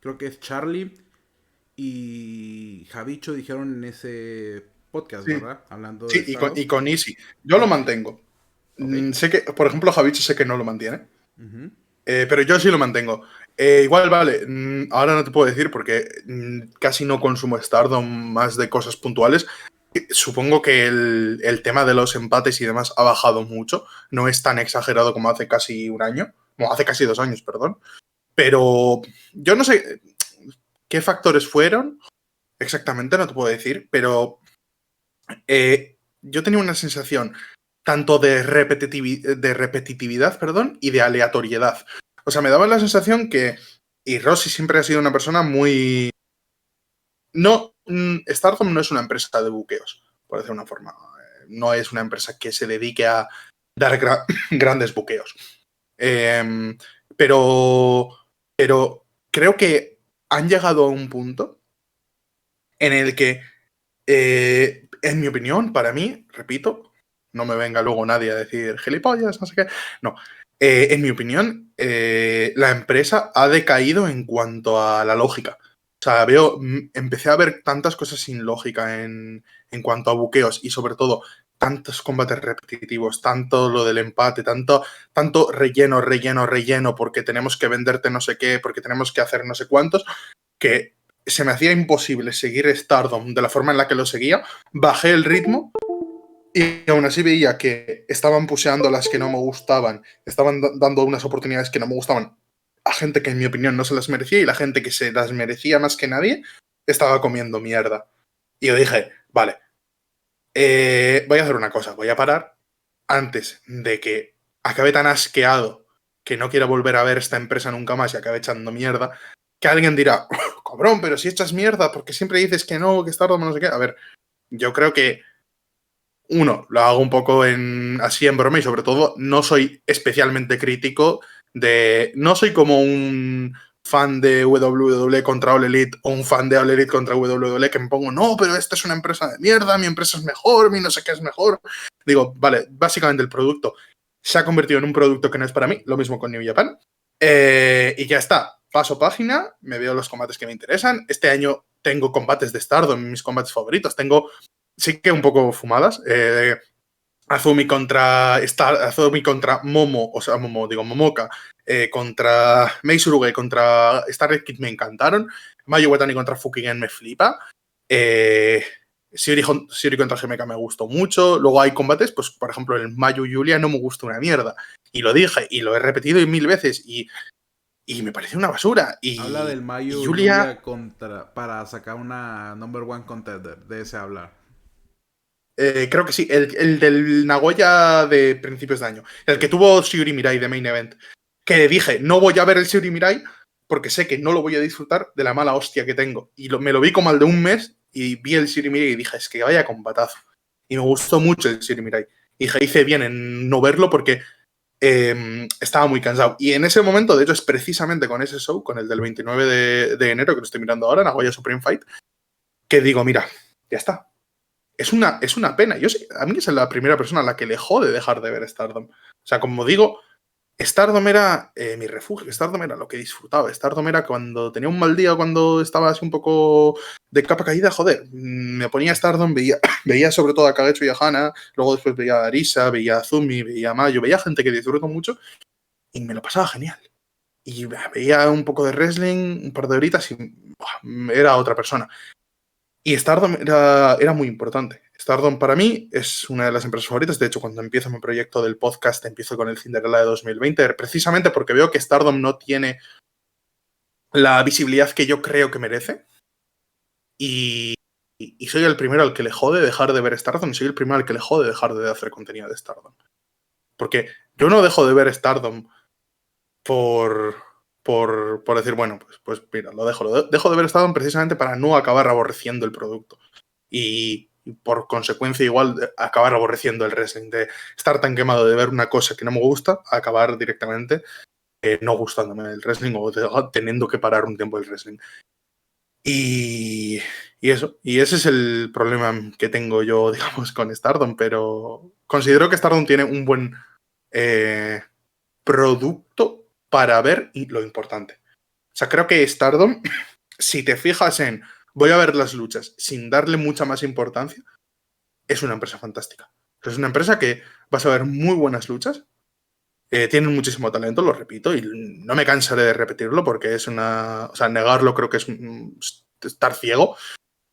creo que es Charlie y Javicho dijeron en ese podcast, sí, ¿verdad? Hablando de sí, Stardom. y con Easy. Yo lo Ok, mantengo. ok. Sé que, por ejemplo, Javicho sé que no lo mantiene. Ujú. Pero yo sí lo mantengo. Igual, vale, ahora no te puedo decir porque casi no consumo Stardom más de cosas puntuales. Supongo que el tema de los empates y demás ha bajado mucho. No es tan exagerado como hace casi un año. No, hace casi 2 años, perdón. Pero yo no sé qué factores fueron exactamente, no te puedo decir, pero yo tenía una sensación tanto de repetitividad, perdón, y de aleatoriedad. O sea, me daba la sensación que... Y Rossi siempre ha sido una persona muy... No, Stardom no es una empresa de buqueos, por decir una forma. No es una empresa que se dedique a dar grandes buqueos. Eh, pero, pero creo que han llegado a un punto en el que en mi opinión, para mí, repito, no me venga luego nadie a decir gilipollas, no sé qué. No. En mi opinión, la empresa ha decaído en cuanto a la lógica. O sea, empecé a ver tantas cosas sin lógica en cuanto a buqueos y sobre todo tantos combates repetitivos, tanto lo del empate, tanto relleno, relleno, relleno, porque tenemos que venderte no sé qué, porque tenemos que hacer no sé cuántos, que se me hacía imposible seguir Stardom de la forma en la que lo seguía. Bajé el ritmo y aún así veía que estaban puseando las que no me gustaban, estaban dando unas oportunidades que no me gustaban a gente que en mi opinión no se las merecía y la gente que se las merecía más que nadie estaba comiendo mierda. Y yo dije, vale, voy a hacer una cosa, voy a parar antes de que acabe tan asqueado que no quiera volver a ver esta empresa nunca más y acabe echando mierda, que alguien dirá, cabrón, pero si echas mierda, porque siempre dices que no, que es tarde, no sé qué. A ver, yo creo que uno, lo hago un poco así en broma y sobre todo no soy especialmente crítico no soy como un fan de WWE contra All Elite o un fan de All Elite contra WWE que me pongo, no, pero esta es una empresa de mierda, mi empresa es mejor, mi no sé qué es mejor. Digo, vale, básicamente el producto se ha convertido en un producto que no es para mí, lo mismo con New Japan. Y ya está, paso página, me veo los combates que me interesan. Este año tengo combates de Stardom, mis combates favoritos. Tengo sí que un poco fumadas. Azumi contra Momo, o sea, Momoka, contra Mei Suruge, contra Starlight Kid me encantaron. Mayu Watani contra Fukigen me flipa. Shiri contra GMK me gustó mucho. Luego hay combates, pues por ejemplo, el Mayu Julia no me gusta una mierda. Y lo dije, y lo he repetido 1000 veces, y me parece una basura. Habla del Y Mayo Julia, Julia para sacar una number one contender. De ese hablar. creo que sí, el del Nagoya de principios de año, el que tuvo Shiori Mirai de Main Event, que dije, no voy a ver el Shiori Mirai porque sé que no lo voy a disfrutar de la mala hostia que tengo. Y me lo vi como al de un mes y vi el Shiori Mirai y dije, es que vaya combatazo. Y me gustó mucho el Shiori Mirai. Y dije, hice bien en no verlo porque estaba muy cansado. Y en ese momento, de hecho, es precisamente con ese show, con el del 29 de enero, que lo estoy mirando ahora, Nagoya Supreme Fight, que digo, mira, ya está, es una pena. A mí es la primera persona a la que le jode dejar de ver Stardom. O sea, como digo, Stardom era mi refugio, Stardom era lo que disfrutaba, Stardom era cuando tenía un mal día, cuando estaba así un poco de capa caída, joder, me ponía Stardom, veía sobre todo a Kagetsu y a Hana, luego después veía a Arisa, veía a Azumi, veía a Mayo, veía gente que disfruto mucho y me lo pasaba genial. Y veía un poco de wrestling, un par de horitas y era otra persona. Y Stardom era muy importante. Stardom para mí es una de las empresas favoritas. De hecho, cuando empiezo mi proyecto del podcast, empiezo con el Cinderella de 2020, precisamente porque veo que Stardom no tiene la visibilidad que yo creo que merece. Y, y soy el primero al que le jode dejar de ver Stardom y soy el primero al que le jode dejar de hacer contenido de Stardom. Porque yo no dejo de ver Stardom por, por decir, bueno, pues mira, dejo de ver Stardom precisamente para no acabar aborreciendo el producto. Y por consecuencia igual acabar aborreciendo el wrestling, de estar tan quemado de ver una cosa que no me gusta, a acabar directamente no gustándome el wrestling o teniendo que parar un tiempo el wrestling. Y, y ese es el problema que tengo yo, digamos, con Stardom, pero considero que Stardom tiene un buen producto para ver y lo importante. O sea, creo que Stardom, si te fijas en voy a ver las luchas sin darle mucha más importancia, es una empresa fantástica. Es una empresa que vas a ver muy buenas luchas, tienen muchísimo talento, lo repito, y no me cansaré de repetirlo porque es una... O sea, negarlo creo que es estar ciego.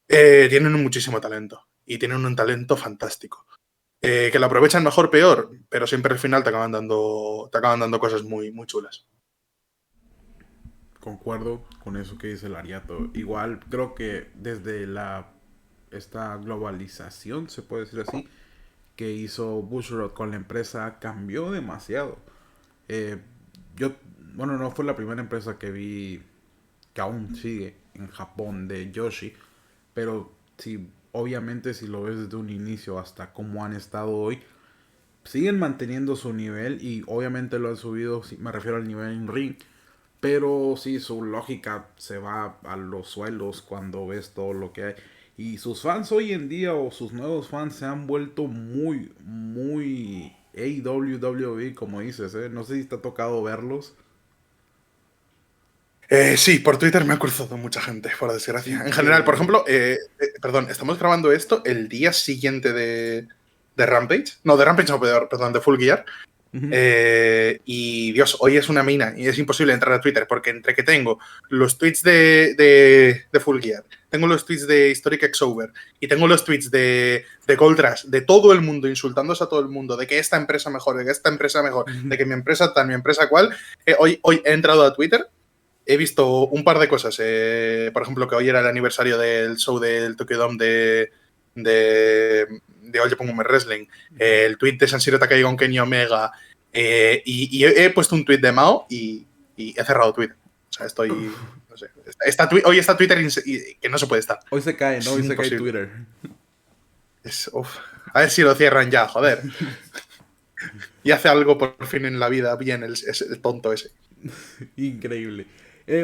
Tienen muchísimo talento y tienen un talento fantástico. Que lo aprovechan mejor, peor, pero siempre al final te acaban dando cosas muy, muy chulas. Concuerdo con eso que dice el Ariato. Igual creo que desde esta globalización, se puede decir así, que hizo Bushiroad con la empresa cambió demasiado. Eh, yo, bueno, no fue la primera empresa que vi que aún sigue en Japón de Yoshi, pero si obviamente si lo ves desde un inicio hasta cómo han estado hoy, siguen manteniendo su nivel y obviamente lo han subido, me refiero al nivel en ring, pero sí, su lógica se va a los suelos cuando ves todo lo que hay. Y sus fans hoy en día o sus nuevos fans se han vuelto muy, muy AWWE, como dices, ¿eh? No sé si te ha tocado verlos. Sí, por Twitter me ha cruzado mucha gente, por desgracia. En general, por Increíble. ejemplo, perdón, estamos grabando esto el día siguiente de Rampage. No, de Rampage no, perdón, de Full Gear. Ujú. Y Dios, hoy es una mina y es imposible entrar a Twitter porque entre que tengo los tweets de Full Gear, tengo los tweets de Historic Exover y tengo los tweets de Gold Rush, de todo el mundo, insultándose a todo el mundo, de que esta empresa mejor, de que esta empresa mejor, de que mi empresa tal, mi empresa cual. Hoy he entrado a Twitter, he visto un par de cosas. Por ejemplo, que hoy era el aniversario del show del Tokyo Dome de All Japan Women Wrestling, el tweet de Sanshiro Takagi con Kenny Omega, y he puesto un tweet de Mao y he cerrado Twitter. O sea, estoy. No sé. Hoy está Twitter que no se puede estar. Hoy se cae, ¿no? Es Hoy se cae imposible. Twitter. A ver si lo cierran ya, joder. Y hace algo por fin en la vida bien el tonto ese. Increíble.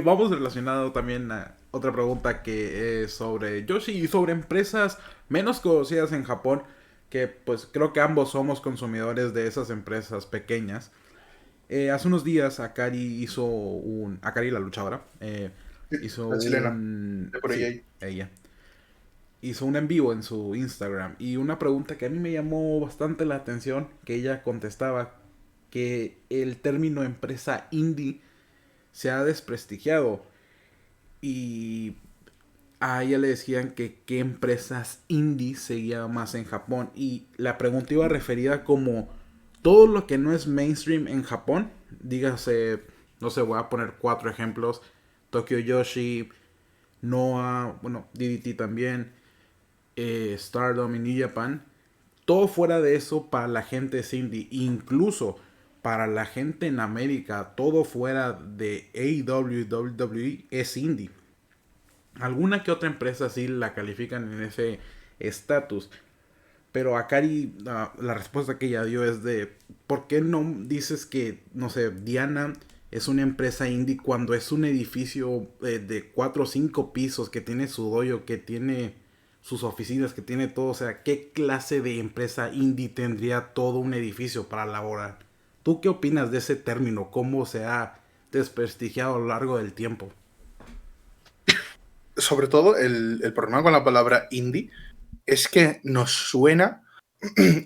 Vamos relacionado también a otra pregunta que es sobre Yoshi y sobre empresas menos conocidas en Japón, que pues creo que ambos somos consumidores de esas empresas pequeñas. Hace unos días Akari la luchadora, hizo La chilena, un... de por Sí, ahí. ella. Hizo un en vivo en su Instagram y una pregunta que a mí me llamó bastante la atención, que ella contestaba que el término empresa indie se ha desprestigiado y a ella le decían que qué empresas indie seguía más en Japón y la pregunta iba referida como todo lo que no es mainstream en Japón, dígase, no sé, voy a poner 4 ejemplos: Tokyo Yoshi, Noah, bueno, DDT también, Stardom y New Japan. Todo fuera de eso para la gente es indie, incluso para la gente en América, todo fuera de AEW, WWE es indie. Alguna que otra empresa sí la califican en ese estatus. Pero Akari, la respuesta que ella dio es de, ¿por qué no dices que, no sé, Diana es una empresa indie cuando es un edificio de 4 o 5 pisos, que tiene su dojo, que tiene sus oficinas, que tiene todo? O sea, ¿qué clase de empresa indie tendría todo un edificio para laborar? ¿Tú qué opinas de ese término? ¿Cómo se ha desprestigiado a lo largo del tiempo? Sobre todo, el problema con la palabra indie es que nos suena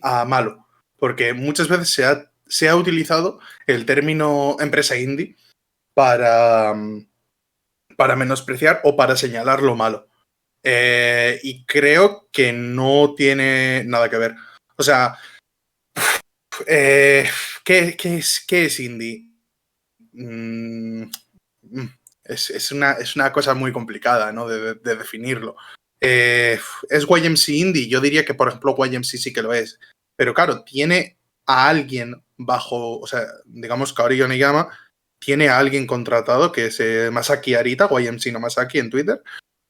a malo, porque muchas veces se ha utilizado el término empresa indie para menospreciar o para señalar lo malo. Y creo que no tiene nada que ver. O sea, eh, ¿qué es indie? Mm, mm, es una cosa muy complicada, ¿no? De definirlo. ¿Es YMC indie? Yo diría que, por ejemplo, YMC sí que lo es. Pero claro, tiene a alguien bajo, o sea, digamos, Kaori Yonigama tiene a alguien contratado, que es Masaki Arita, YMC no Masaki en Twitter,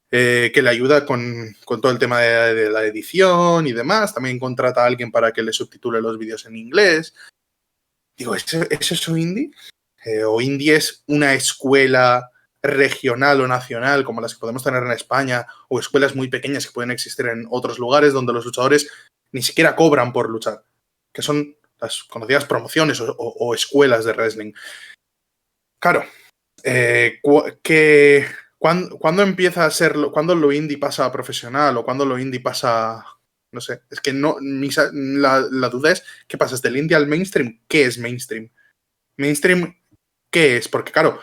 que le ayuda con todo el tema de la edición y demás. También contrata a alguien para que le subtitule los vídeos en inglés. Digo, ¿eso es un indie? ¿O indie es una escuela regional o nacional como las que podemos tener en España, o escuelas muy pequeñas que pueden existir en otros lugares donde los luchadores ni siquiera cobran por luchar, que son las conocidas promociones o escuelas de wrestling? Claro, ¿cuándo empieza a ser, cuándo lo indie pasa a profesional o cuándo lo indie pasa, no sé, es que no, la duda es, ¿qué pasa del indie al mainstream? ¿Qué es mainstream? Mainstream, ¿qué es? Porque claro,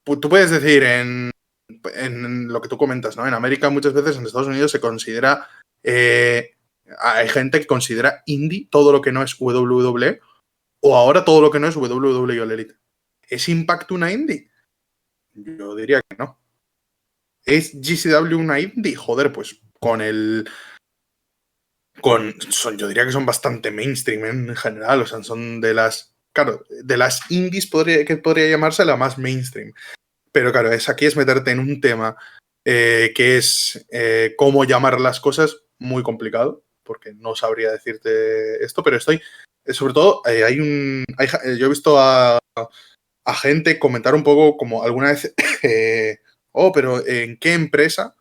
tú puedes decir en lo que tú comentas, ¿no? En América muchas veces, en Estados Unidos se considera, hay gente que considera indie todo lo que no es WWE, o ahora todo lo que no es WWE All Elite. ¿Es Impact una indie? Yo diría que no. ¿Es GCW una indie? Joder, pues yo diría que son bastante mainstream en general, o sea, son de las, claro, de las indies que podría llamarse la más mainstream. Pero claro, aquí es meterte en un tema que es cómo llamar las cosas, muy complicado, porque no sabría decirte esto, pero sobre todo, yo he visto a gente comentar un poco como alguna vez, pero ¿en qué empresa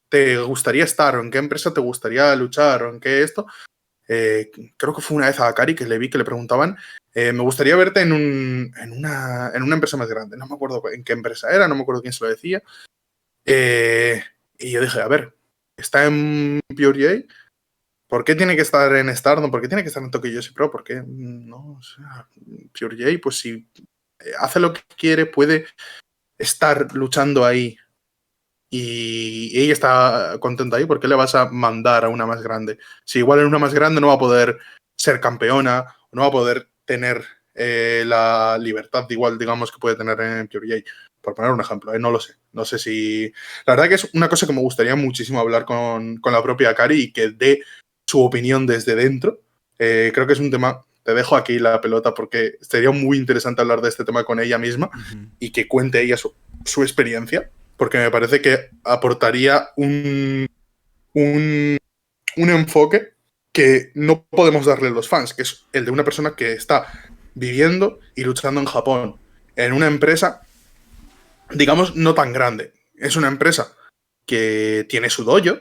te gustaría estar? ¿O en qué empresa te gustaría luchar? ¿O en qué esto? creo que fue una vez a Akari que le vi que le preguntaban, me gustaría verte en una empresa más grande. No me acuerdo en qué empresa era, no me acuerdo quién se lo decía. Y yo dije, a ver, está en Pure J, ¿por qué tiene que estar en Stardom? ¿Por qué tiene que estar en Tokyo Yoshi Pro? ¿Por qué no? O sea, Pure J, pues si hace lo que quiere, puede estar luchando ahí y ella está contenta ahí, ¿por qué le vas a mandar a una más grande? Si igual en una más grande no va a poder ser campeona, no va a poder tener la libertad igual, digamos, que puede tener en Pure J. Por poner un ejemplo, no lo sé. No sé si... La verdad que es una cosa que me gustaría muchísimo hablar con la propia Akari y que dé su opinión desde dentro. Creo que es un tema... Te dejo aquí la pelota porque sería muy interesante hablar de este tema con ella misma y que cuente ella su experiencia, porque me parece que aportaría un enfoque que no podemos darle los fans, que es el de una persona que está viviendo y luchando en Japón, en una empresa, digamos, no tan grande. Es una empresa que tiene su dojo,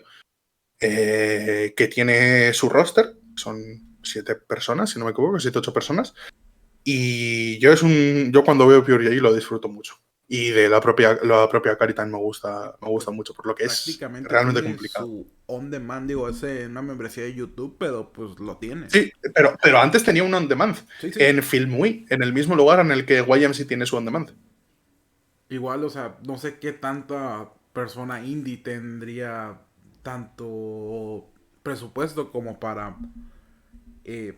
que tiene su roster, son 7 personas, si no me equivoco, 7 8 personas, y yo cuando veo Pure J lo disfruto mucho. Y de la propia Caritan me gusta mucho, por lo que es Prácticamente realmente tiene complicado. su on demand, digo, ese una membresía de YouTube, pero pues lo tiene. Sí, pero antes tenía un on demand. Sí, sí. En Filmui, en el mismo lugar en el que YMC tiene su on demand. Igual, o sea, no sé qué tanta persona indie tendría tanto presupuesto como para eh,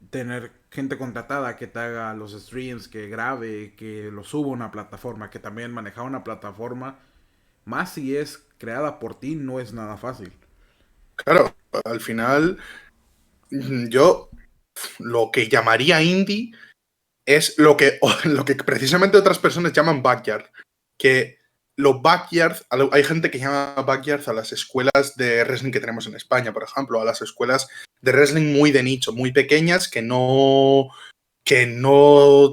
tener gente contratada que te haga los streams, que grabe, que lo suba a una plataforma, que también manejar una plataforma, más si es creada por ti, no es nada fácil. Claro, al final, yo lo que llamaría indie es lo que precisamente otras personas llaman backyard. Que los backyards, hay gente que llama backyards a las escuelas de wrestling que tenemos en España, por ejemplo, a las escuelas de wrestling muy de nicho, muy pequeñas, que no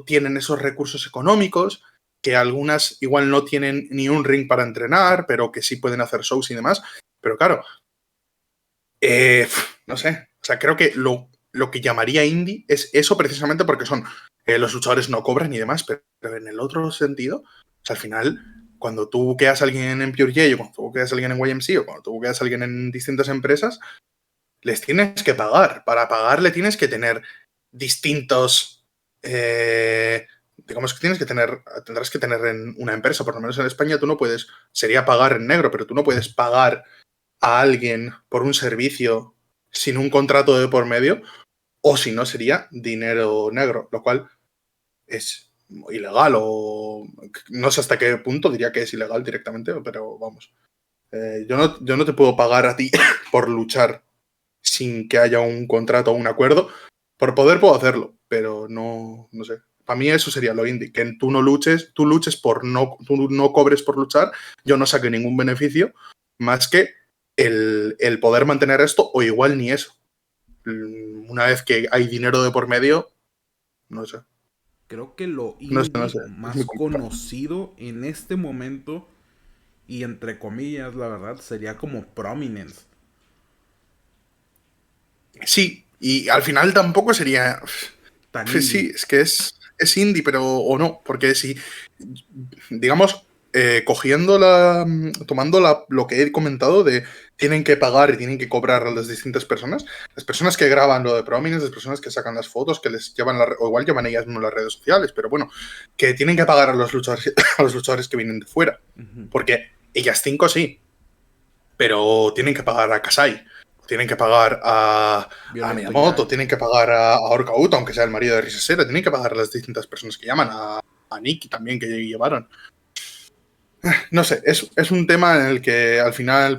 tienen esos recursos económicos, que algunas igual no tienen ni un ring para entrenar, pero que sí pueden hacer shows y demás. Pero claro, no sé, o sea, creo que lo que llamaría indie es eso precisamente porque son los luchadores no cobran y demás, pero en el otro sentido, o sea, al final, cuando tú buqueas a alguien en Pure J o cuando tú buqueas a alguien en YMC o cuando tú buqueas a alguien en distintas empresas, les tienes que pagar. Para pagarle tienes que tener distintos... digamos que tendrás que tener en una empresa, por lo menos en España tú no puedes, sería pagar en negro, pero tú no puedes pagar a alguien por un servicio sin un contrato de por medio, o si no sería dinero negro, lo cual es ilegal o no sé hasta qué punto diría que es ilegal directamente, pero vamos. Yo no te puedo pagar a ti por luchar sin que haya un contrato o un acuerdo. Por poder puedo hacerlo, pero no sé. Para mí eso sería lo indie, que tú no luches, tú luches tú no cobres por luchar, yo no saque ningún beneficio, más que el poder mantener esto, o igual ni eso. Una vez que hay dinero de por medio, no sé. Creo que lo No indie sé. Es muy más complicado. conocido en este momento, y entre comillas, la verdad, sería como Prominence. Sí, y al final tampoco sería. Tan Pues indie. sí, es que es indie, pero o no, porque si, digamos, tomando lo que he comentado de tienen que pagar y tienen que cobrar a las distintas personas, las personas que graban lo de Prominence, las personas que sacan las fotos, que les llevan, o igual llevan ellas mismas las redes sociales, pero bueno, que tienen que pagar a los luchadores, a los luchadores que vienen de fuera, porque ellas 5 sí, pero tienen que pagar a Kasai, tienen que pagar a Violento Miyamoto, Jack. tienen que pagar a Orca Uta, aunque sea el marido de Risa Sera, tienen que pagar a las distintas personas que llaman, a Nikki también, que llevaron. No sé, es un tema en el que al final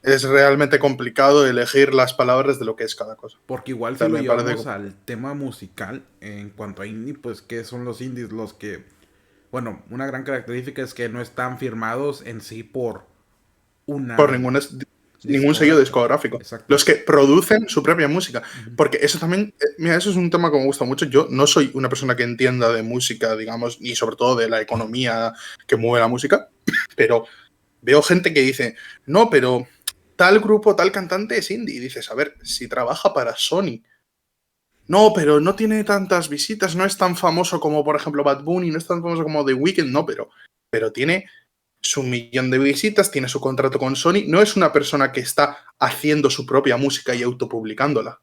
es realmente complicado elegir las palabras de lo que es cada cosa. Porque igual O si sea, lo me parece llevamos complicado. al tema musical, en cuanto a indie, pues que son los indies los que... Bueno, una gran característica es que no están firmados en sí por Por una ningún sello discográfica. discográfico. Exacto. Los que producen su propia música. Ujú. Porque eso también, mira, eso es un tema que me gusta mucho. Yo no soy una persona que entienda de música, digamos, ni sobre todo de la economía que mueve la música, pero veo gente que dice, no, pero tal grupo, tal cantante es indie. Y dices, a ver, si trabaja para Sony. No, pero no tiene tantas visitas, no es tan famoso como, por ejemplo, Bad Bunny, no es tan famoso como The Weeknd, no, pero tiene su 1.000.000 de visitas, tiene su contrato con Sony, no es una persona que está haciendo su propia música y autopublicándola.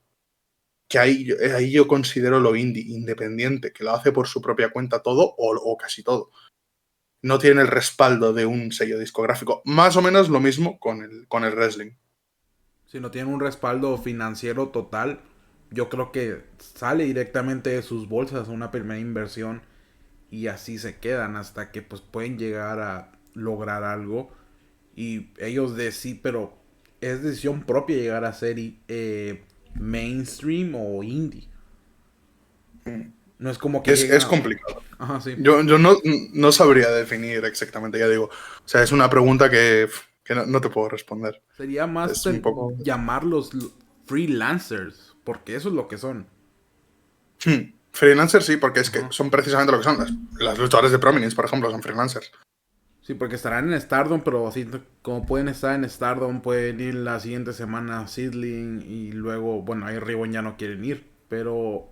Que ahí yo considero lo indie, independiente, que lo hace por su propia cuenta todo o casi todo. No tiene el respaldo de un sello discográfico. Más o menos lo mismo con el wrestling. Si no tienen un respaldo financiero total, yo creo que sale directamente de sus bolsas una primera inversión y así se quedan hasta que pues pueden llegar a lograr algo y ellos de sí, pero es decisión propia llegar a ser mainstream o indie. No es como que Es llega... complicado. Ajá, sí. Yo no sabría definir exactamente, ya digo. O sea, es una pregunta que no te puedo responder. Sería más Es un poco... llamarlos freelancers, porque eso es lo que son. Freelancers sí, porque es que Ajá. son precisamente lo que son. Las luchadoras de Prominence, por ejemplo, son freelancers. Sí, porque estarán en Stardom, pero así como pueden estar en Stardom, pueden ir la siguiente semana a Seedling y luego, bueno, ahí Ribbon ya no quieren ir, pero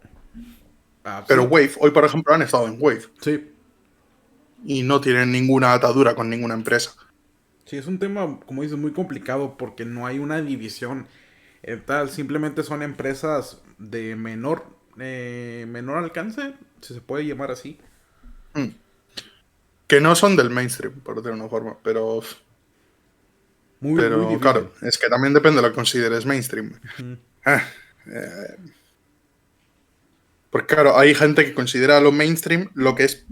Pero sí, Wave, hoy por ejemplo han estado en Wave sí, y no tienen ninguna atadura con ninguna empresa. sí, es un tema, como dices, muy complicado porque no hay una división tal, simplemente son empresas de menor alcance, si se puede llamar así. Mm. Que no son del mainstream, por decirlo de una forma, Muy, muy pero difícil. claro, es que también depende de lo que consideres mainstream. Ujú. Ah, eh, porque claro, hay gente que considera lo mainstream lo que es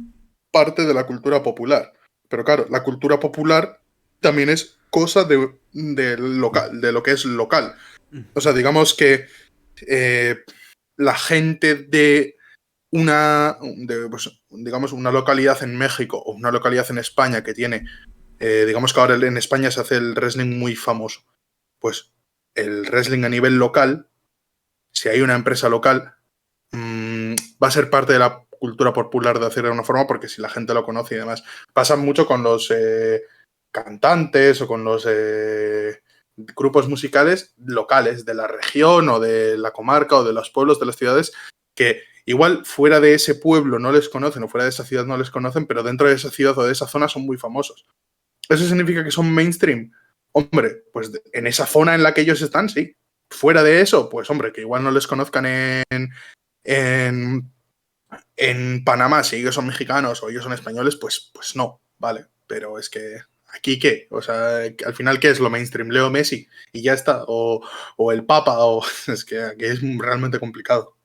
parte de la cultura popular. Pero claro, la cultura popular también es cosa local, de lo que es local. O sea, digamos que eh, la gente pues, digamos, una localidad en México o una localidad en España que tiene, digamos que ahora en España se hace el wrestling muy famoso. Pues el wrestling a nivel local, si hay una empresa local, va a ser parte de la cultura popular de hacer de una forma, porque si la gente lo conoce y demás. Pasa mucho con los cantantes o con los grupos musicales locales de la región o de la comarca o de los pueblos, de las ciudades, que igual fuera de ese pueblo no les conocen o fuera de esa ciudad no les conocen, pero dentro de esa ciudad o de esa zona son muy famosos. ¿Eso significa que son mainstream? Hombre, pues en esa zona en la que ellos están, sí. Fuera de eso, pues hombre, que igual no les conozcan en, en Panamá, si ellos son mexicanos o ellos son españoles, pues no, vale. Pero es que aquí qué, o sea, al final qué es lo mainstream, Leo Messi y ya está, o el Papa, o es que aquí es realmente complicado.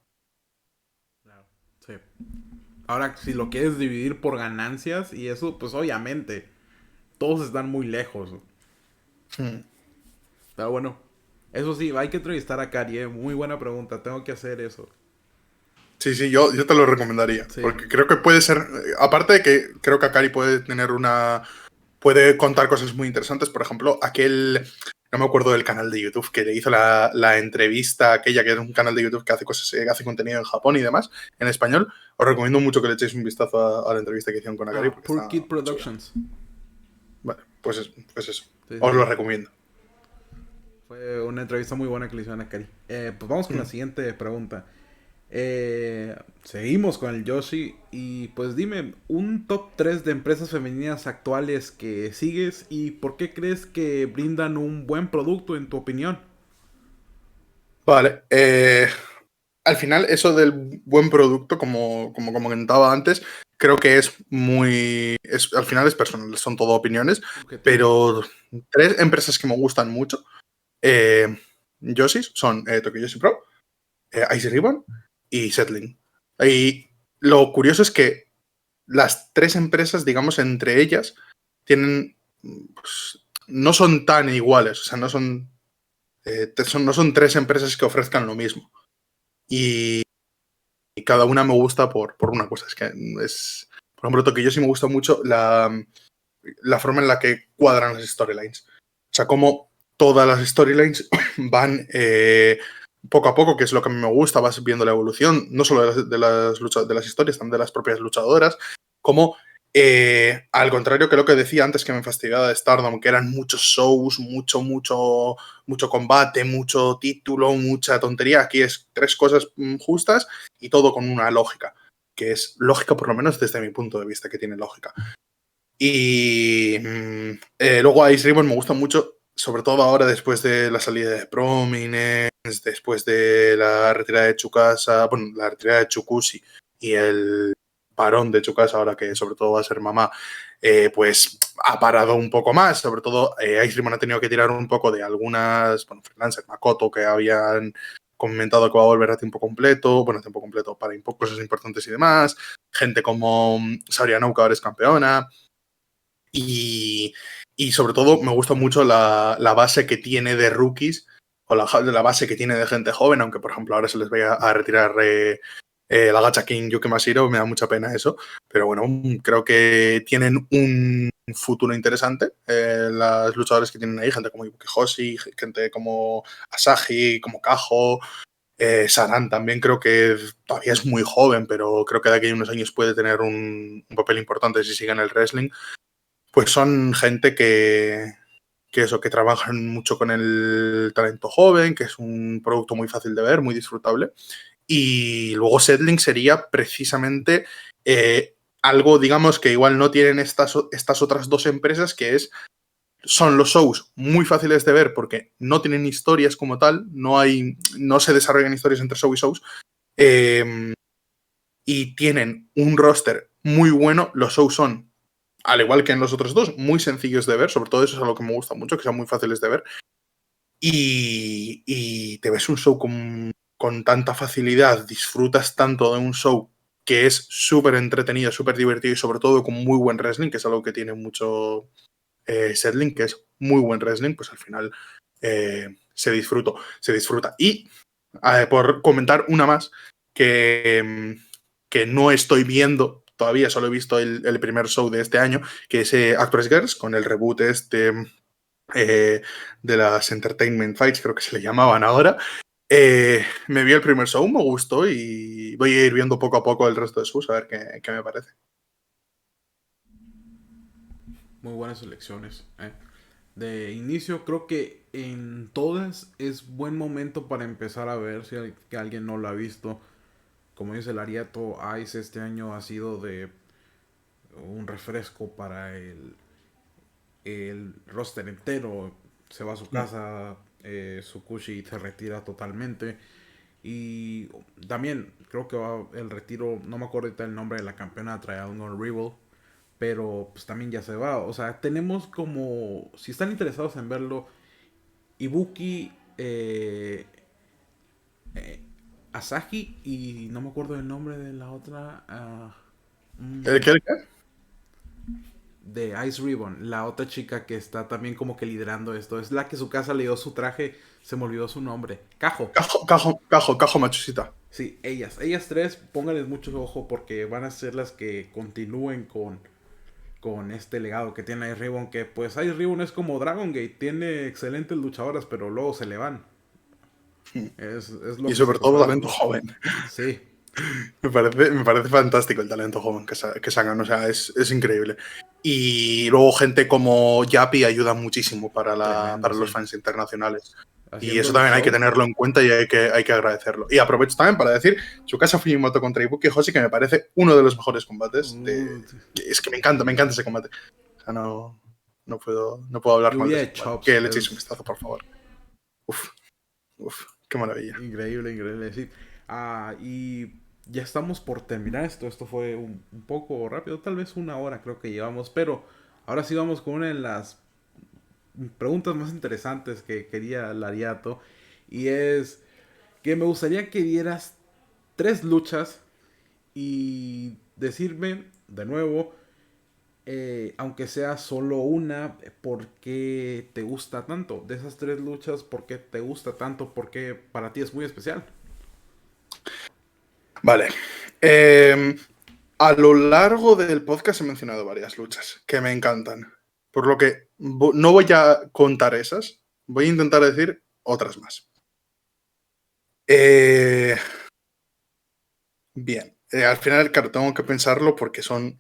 Claro. Sí. Ahora, si lo quieres dividir por ganancias y eso, pues obviamente, todos están muy lejos. Hmm. Pero bueno, eso sí, hay que entrevistar a Cari, muy buena pregunta, tengo que hacer eso. Sí, sí, yo te lo recomendaría, Sí. porque creo que puede ser, aparte de que creo que Akari puede tener puede contar cosas muy interesantes, por ejemplo, no me acuerdo del canal de YouTube que le hizo la entrevista, aquella que es un canal de YouTube que hace cosas, hace contenido en Japón y demás, en español, os recomiendo mucho que le echéis un vistazo a la entrevista que hicieron con Akari, porque Poor está Kid muy chula. Productions. Vale, pues eso, Sí, sí, os lo sí. recomiendo. Fue una entrevista muy buena que le hicieron a Cari. Pues vamos con la Mm. siguiente pregunta. Seguimos con el Yoshi y pues dime un top 3 de empresas femeninas actuales que sigues y por qué crees que brindan un buen producto en tu opinión. Vale, al final, eso del buen producto, como comentaba antes, creo que es al final es personal, son todo opiniones, Objetivo. pero tres empresas que me gustan mucho, eh, Yoshis, son Tokyo Yoshi Pro, Ice Ribbon y Settling. Y lo curioso es que las tres empresas, digamos, entre ellas, tienen, pues, no son tan iguales, o sea, no son tres empresas que ofrezcan lo mismo. Y cada una me gusta por una cosa. Es que por ejemplo, Tokyo sí me gusta mucho la forma en la que cuadran las storylines. O sea, cómo todas las storylines van poco a poco, que es lo que a mí me gusta, vas viendo la evolución, no solo de las historias, también de las propias luchadoras, cómo Al contrario que lo que decía antes que me fastidiaba de Stardom, que eran muchos shows, mucho combate, mucho título, mucha tontería. Aquí es 3 cosas justas y todo con una lógica, que es lógica por lo menos desde mi punto de vista, que tiene lógica. Y luego a Ice Ribbon me gusta mucho, sobre todo ahora después de la salida de Prominence, después de la retirada de Tsukasa, bueno, la retirada de Chukushi y el parón de Tsukasa ahora que sobre todo va a ser mamá, pues ha parado un poco más, sobre todo Ice Ribbon ha tenido que tirar un poco de algunas, bueno, freelancers, Makoto, que habían comentado que va a volver a tiempo completo, bueno, a tiempo completo para cosas importantes y demás, gente como Saori Anou, que ahora es campeona, y sobre todo me gusta mucho la base que tiene de rookies o la base que tiene de gente joven, aunque por ejemplo ahora se les vaya a retirar la Gacha King Yuki Mashiro, me da mucha pena eso, pero bueno, creo que tienen un futuro interesante las luchadoras que tienen ahí, gente como Ibuki Hoshi, gente como Asahi, como Kajo, Saran también creo que todavía es muy joven, pero creo que de aquí a unos años puede tener un papel importante si sigue en el wrestling. Pues son gente que trabajan mucho con el talento joven, que es un producto muy fácil de ver, muy disfrutable. Y luego Settling sería precisamente algo, digamos, que igual no tienen estas otras 2 empresas, que son los shows muy fáciles de ver porque no tienen historias como tal, no se desarrollan historias entre show y shows, y tienen un roster muy bueno. Los shows son, al igual que en los otros 2, muy sencillos de ver, sobre todo eso es algo que me gusta mucho, que sean muy fáciles de ver, y te ves un show con tanta facilidad, disfrutas tanto de un show que es súper entretenido, súper divertido y sobre todo con muy buen wrestling, que es algo que tiene mucho Settling, que es muy buen wrestling, pues al final se disfruta. Y por comentar una más, que no estoy viendo todavía, solo he visto el primer show de este año, que es Actress Girls, con el reboot de las Entertainment Fights, creo que se le llamaban ahora. Me vi el primer show, me gustó y voy a ir viendo poco a poco el resto de shows a ver qué me parece. Muy buenas elecciones. De inicio, creo que en todas es buen momento para empezar a ver si que alguien no lo ha visto. Como dice el Ariato, Ice este año ha sido de un refresco para el roster entero. Se va a su casa, Tsukushi se retira totalmente. Y también creo que va el retiro, no me acuerdo ahorita el nombre de la campeona Triangle Rival, pero pues también ya se va. O sea, tenemos como, si están interesados en verlo, Ibuki, eh, Asahi y no me acuerdo el nombre de la otra. ¿El qué? De Ice Ribbon, la otra chica que está también como que liderando esto. Es la que su casa le dio su traje, se me olvidó su nombre. Cajo. Cajo Machushita. Sí, ellas 3, pónganles mucho ojo porque van a ser las que continúen con este legado que tiene Ice Ribbon. Que pues Ice Ribbon es como Dragon Gate, tiene excelentes luchadoras, pero luego se le van. Es lo Y que se sobre todo tocaron. talento joven. Sí. Me parece fantástico el talento joven que sacan, o sea, es increíble. Y luego gente como Yapi ayuda muchísimo Tremendo, para los sí. fans internacionales. Y Haciendo eso el también hay que show. tenerlo en cuenta y hay que agradecerlo. Y aprovecho también para decir Tsukasa Fujimoto contra Ibuki Hoshi, que me parece uno de los mejores combates. Uh, Es que me encanta ese combate. O sea, no puedo hablar mal de lluvia ese de combate. chops. Que le echéis un Es vistazo, por favor. Uf, qué maravilla. increíble, increíble. Sí. Y ya estamos por terminar esto. Esto fue un poco rápido. Tal vez una hora creo que llevamos. Pero ahora sí vamos con una de las preguntas más interesantes que quería Lariato. Y es que me gustaría que dieras 3 luchas y decirme de nuevo, aunque sea solo una, ¿por qué te gusta tanto? De esas 3 luchas, ¿por qué te gusta tanto? ¿Por qué para ti es muy especial? Vale. A lo largo del podcast he mencionado varias luchas que me encantan. Por lo que no voy a contar esas, voy a intentar decir otras más. Bien, al final, claro, tengo que pensarlo porque son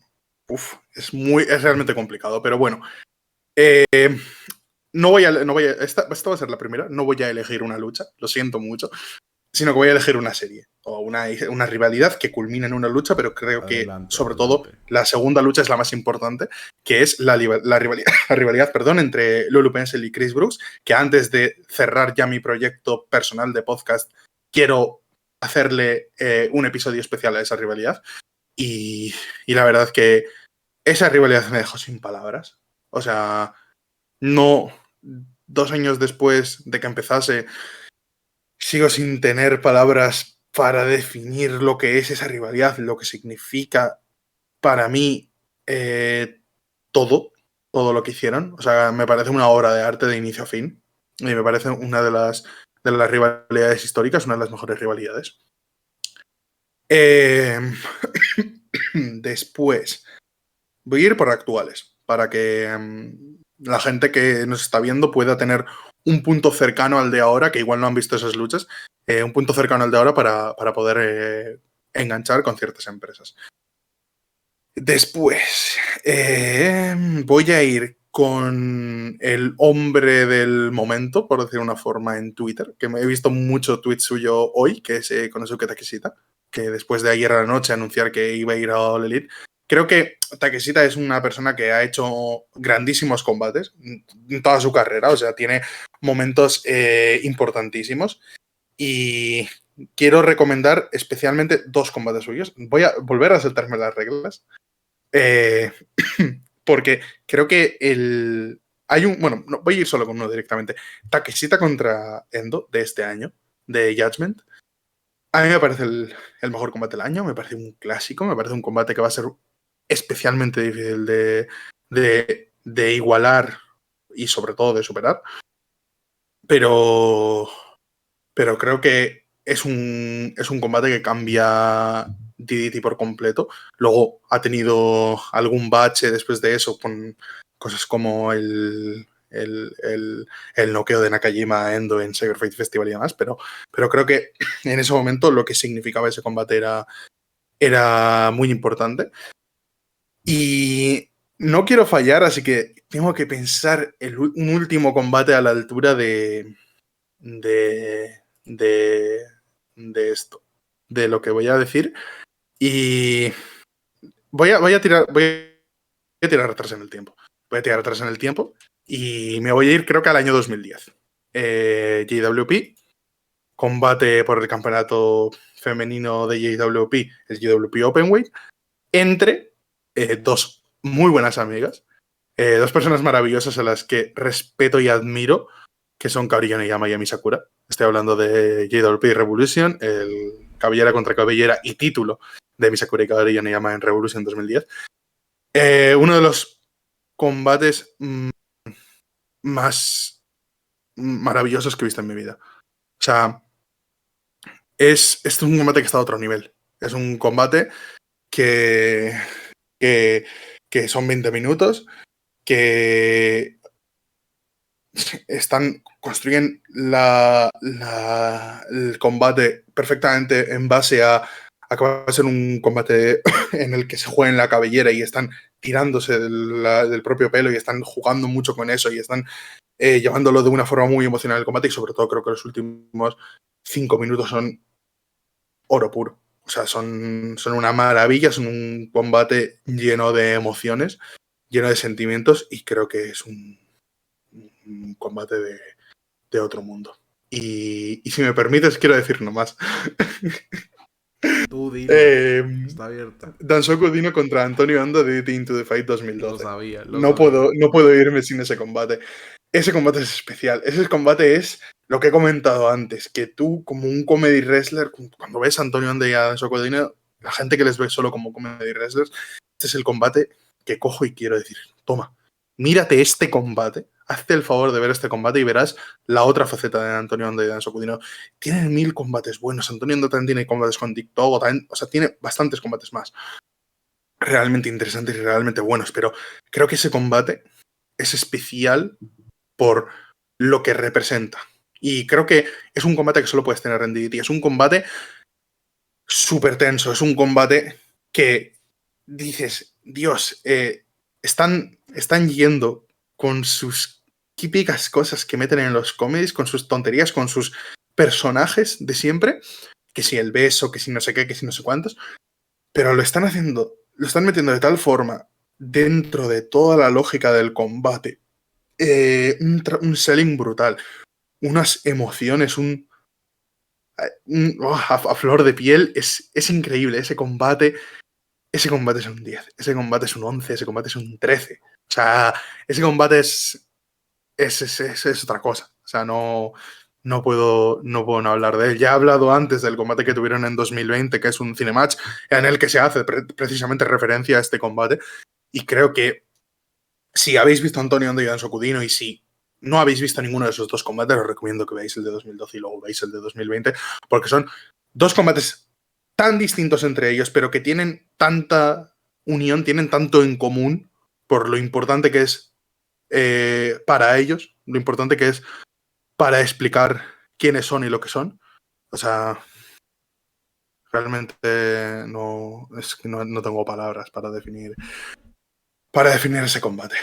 es realmente complicado, pero bueno. Esta va a ser la primera, no voy a elegir una lucha, lo siento mucho, sino que voy a elegir una serie o una rivalidad que culmina en una lucha, pero creo que Adelante, sobre todo adelante. la segunda lucha es la más importante, que es la rivalidad, la rivalidad, perdón, entre Lulu Pencil y Chris Brooks, que antes de cerrar ya mi proyecto personal de podcast, quiero hacerle un episodio especial a esa rivalidad y la verdad que esa rivalidad me dejó sin palabras. O sea, no, 2 años después de que empezase, sigo sin tener palabras para definir lo que es esa rivalidad, lo que significa para mí todo, todo lo que hicieron. O sea, me parece una obra de arte de inicio a fin. Y me parece una de las rivalidades históricas, una de las mejores rivalidades. Después, voy a ir por actuales, para que la gente que nos está viendo pueda tener un punto cercano al de ahora, que igual no han visto esas luchas, un punto cercano al de ahora para poder enganchar con ciertas empresas. Después, voy a ir con el hombre del momento, por decir una forma, en Twitter, que me he visto mucho tweet suyo hoy, que es Konosuke Takeshita, que después de ayer a la noche anunciar que iba a ir a All Elite. Creo que Takeshita es una persona que ha hecho grandísimos combates en toda su carrera, o sea, tiene momentos importantísimos y quiero recomendar especialmente 2 combates suyos. Voy a volver a saltarme las reglas. Porque creo que bueno, no, voy a ir solo con uno directamente. Takeshita contra Endo de este año, de Judgment. A mí me parece el mejor combate del año, me parece un clásico, me parece un combate que va a ser especialmente difícil de igualar y sobre todo de superar. Pero creo que es un combate que cambia DDT por completo. Luego ha tenido algún bache después de eso con cosas como el noqueo de Nakajima a Endo en Cyber Fight Festival y demás, pero creo que en ese momento lo que significaba ese combate era muy importante. Y no quiero fallar, así que tengo que pensar un último combate a la altura de esto, de lo que voy a decir. Y voy a tirar atrás en el tiempo. Voy a tirar atrás en el tiempo y me voy a ir, creo que al año 2010. JWP, combate por el campeonato femenino de JWP, el JWP Openweight, entre 2 muy buenas amigas, 2 personas maravillosas a las que respeto y admiro, que son Kaori Yoneyama y Ami Sakura. Estoy hablando de JWP Revolution, el cabellera contra cabellera y título de Ami Sakura y Kaori Yoneyama en Revolution 2010. Uno de los combates más maravillosos que he visto en mi vida. O sea, esto es un combate que está a otro nivel. Es un combate que son 20 minutos, que construyen el combate perfectamente en base a que va a ser un combate en el que se juega en la cabellera y están tirándose del propio pelo y están jugando mucho con eso y están llevándolo de una forma muy emocional el combate, y sobre todo creo que los últimos 5 minutos son oro puro. O sea, son una maravilla, son un combate lleno de emociones, lleno de sentimientos, y creo que es un combate de otro mundo. Y si me permites, quiero decir nomás. Tú dilo. Está abierta. Dansoku Dino contra Antonio Ando de Into the Fight 2012. Lo sabía. No puedo irme sin ese combate. Ese combate es especial. Ese combate es lo que he comentado antes, que tú, como un comedy wrestler, cuando ves a Antonio Ando y a Dansoku Dino, la gente que les ve solo como comedy wrestlers, este es el combate que cojo y quiero decir, toma, mírate este combate, hazte el favor de ver este combate y verás la otra faceta de Antonio Ando y Dansoku Dino. Tienen 1000 combates buenos. Antonio Ando también tiene combates con TikTok, o sea, tiene bastantes combates más realmente interesantes y realmente buenos, pero creo que ese combate es especial por lo que representa. Y creo que es un combate que solo puedes tener en DDT. Es un combate súper tenso, es un combate que dices, Dios, están yendo con sus típicas cosas que meten en los cómics, con sus tonterías, con sus personajes de siempre, que si el beso, que si no sé qué, que si no sé cuántos, pero lo están haciendo, lo están metiendo de tal forma dentro de toda la lógica del combate, un selling brutal, unas emociones, a flor de piel, es increíble ese combate es un 10, ese combate es un 11, ese combate es un 13. O sea, ese combate es otra cosa. O sea, no puedo no hablar de él. Ya he hablado antes del combate que tuvieron en 2020, que es un cinematch, en el que se hace precisamente referencia a este combate. Y creo que si habéis visto a Antonio Ondo y a Sokudino, y si no habéis visto ninguno de esos dos combates, os recomiendo que veáis el de 2012 y luego veáis el de 2020, porque son dos combates tan distintos entre ellos, pero que tienen tanta unión, tienen tanto en común por lo importante que es para ellos, lo importante que es para explicar quiénes son y lo que son. O sea, realmente es que no tengo palabras para definir ese combate.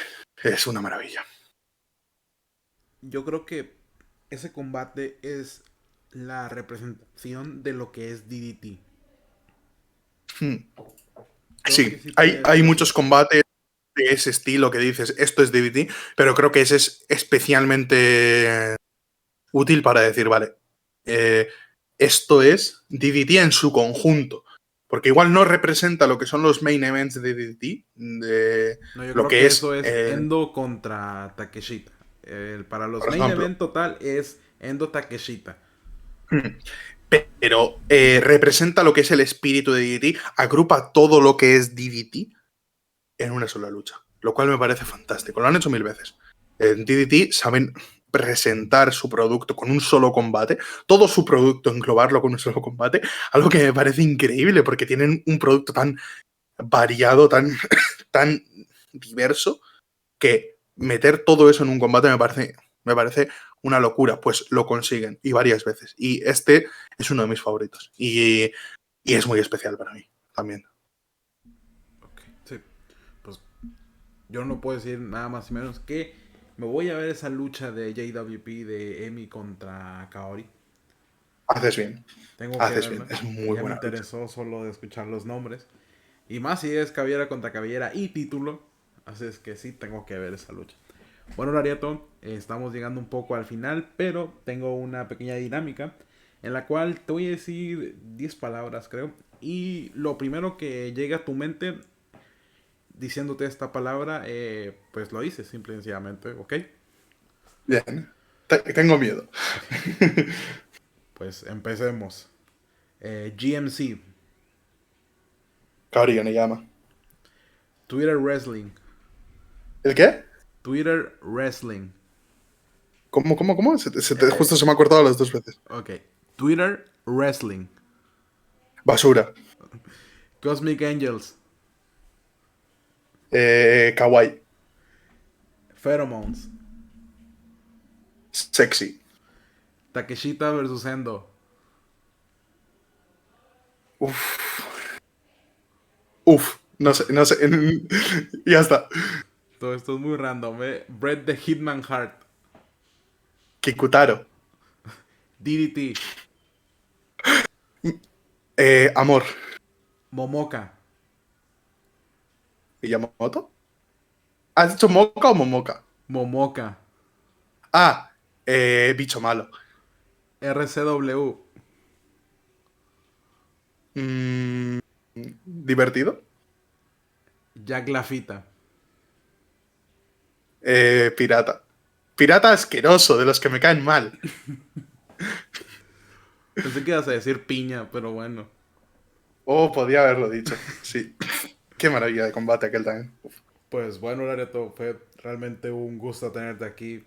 Es una maravilla. Yo creo que ese combate es la representación de lo que es DDT. Hmm. Creo que Sí, sí hay, podría hay decirse así. muchos combates de ese estilo que dices, esto es DBT, pero creo que ese es especialmente útil para decir, vale, eh, esto es DDT en su conjunto. Porque igual no representa lo que son los main events de DDT, de No, yo lo creo que que eso es, es Endo contra Takeshita. Para los por main ejemplo. event total es Endo Takeshita. Pero representa lo que es el espíritu de DDT, agrupa todo lo que es DDT en una sola lucha, lo cual me parece fantástico. Lo han hecho 1000 veces. En DDT saben presentar su producto con un solo combate, todo su producto englobarlo con un solo combate, algo que me parece increíble porque tienen un producto tan variado, tan diverso, que meter todo eso en un combate me parece una locura. Pues lo consiguen y varias veces. Y este es uno de mis favoritos. Y es muy especial para mí también. Ok, sí. Pues yo no puedo decir nada más y menos que me voy a ver esa lucha de JWP de Emi contra Kaori. Haces bien. Tengo que Haces bien. verla. Es muy Ya me buena lucha. interesó solo de escuchar los nombres. Y más si es cabellera contra cabellera y título. Así es que sí, tengo que ver esa lucha. Bueno, Lariato, estamos llegando un poco al final, pero tengo una pequeña dinámica en la cual te voy a decir 10 palabras, creo. Y lo primero que llegue a tu mente diciéndote esta palabra, pues lo dices, simple y sencillamente, ¿ok? Bien. Tengo miedo. Pues empecemos. GMC, Kaori me llama. Twitter Wrestling, ¿El qué? Twitter Wrestling, ¿Cómo? eh, Justo se me ha cortado las dos veces. ok, Twitter Wrestling, Basura. Cosmic Angels, Kawaii. Pheromones, Sexy. Takeshita versus Endo, Uf. Uf. No sé, no sé. Ya está. todo esto es muy random, Bret the Hitman Hart, Kikutaro. DDT, Amor. Momoka, ¿Miyamoto? ¿Has dicho Moca o Momoka? Momoka, Ah, bicho malo. RCW, Mm, ¿Divertido? Jack Lafita. Pirata. Pirata asqueroso, de los que me caen mal. Pensé que ibas a decir piña, pero bueno. Oh, podía haberlo dicho. Sí. Qué maravilla de combate aquel también. Pues bueno, Loreto, fue realmente un gusto tenerte aquí.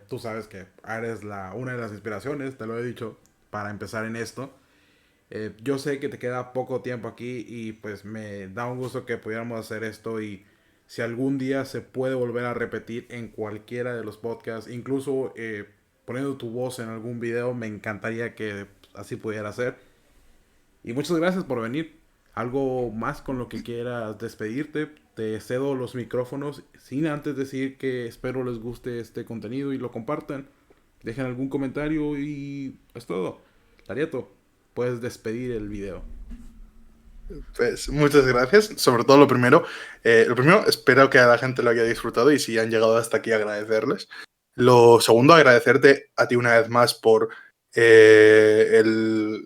Tú sabes que eres una de las inspiraciones, te lo he dicho, para empezar en esto. Yo sé que te queda poco tiempo aquí y pues me da un gusto que pudiéramos hacer esto y si algún día se puede volver a repetir en cualquiera de los podcasts, incluso poniendo tu voz en algún video, me encantaría que así pudiera ser. Y muchas gracias por venir. ¿Algo más con lo que quieras despedirte? te cedo los micrófonos sin antes decir que espero les guste este contenido y lo compartan. Dejen algún comentario y es todo. Tarieto, puedes despedir el video. Pues muchas gracias. Sobre todo lo primero, espero que a la gente lo haya disfrutado y si han llegado hasta aquí, agradecerles. Lo segundo, agradecerte a ti una vez más por querer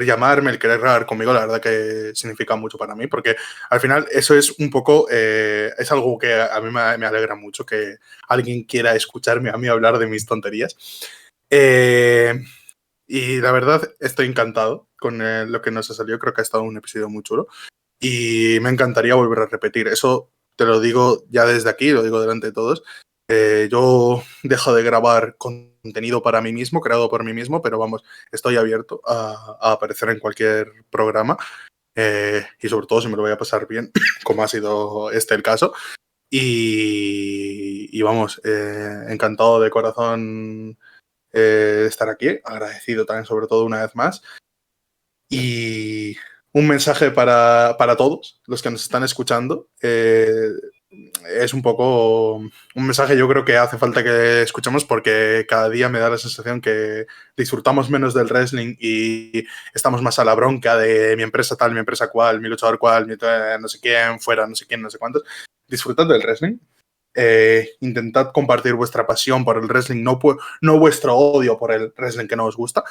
llamarme, el querer hablar conmigo. La verdad que significa mucho para mí, porque al final eso es un poco, es algo que a mí me alegra mucho, que alguien quiera escucharme a mí hablar de mis tonterías. Y la verdad, estoy encantado con lo que nos ha salido. Creo que ha estado un episodio muy chulo. Y me encantaría volver a repetir. Eso te lo digo ya desde aquí, lo digo delante de todos. Yo dejo de grabar contenido para mí mismo, creado por mí mismo, pero vamos, estoy abierto a aparecer en cualquier programa. Y sobre todo si me lo voy a pasar bien, como ha sido este el caso. Y vamos, encantado de corazón estar aquí, agradecido también sobre todo una vez más. Y un mensaje para todos los que nos están escuchando. Es un poco un mensaje, yo creo que hace falta que escuchemos, porque cada día me da la sensación que disfrutamos menos del wrestling y estamos más a la bronca de mi empresa tal, mi empresa cual, mi luchador cual, no sé quién, fuera, no sé quién, no sé cuántos. Disfrutad del wrestling. Intentad compartir vuestra pasión por el wrestling, no vuestro odio por el wrestling que no os gusta.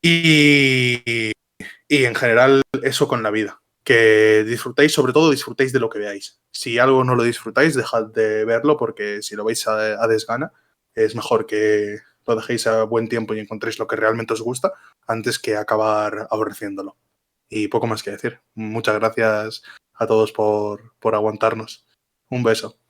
Y en general eso con la vida. Que disfrutéis, sobre todo disfrutéis de lo que veáis. Si algo no lo disfrutáis, dejad de verlo, porque si lo veis a desgana, es mejor que lo dejéis a buen tiempo y encontréis lo que realmente os gusta antes que acabar aborreciéndolo. Y poco más que decir. Muchas gracias a todos por aguantarnos. Un beso.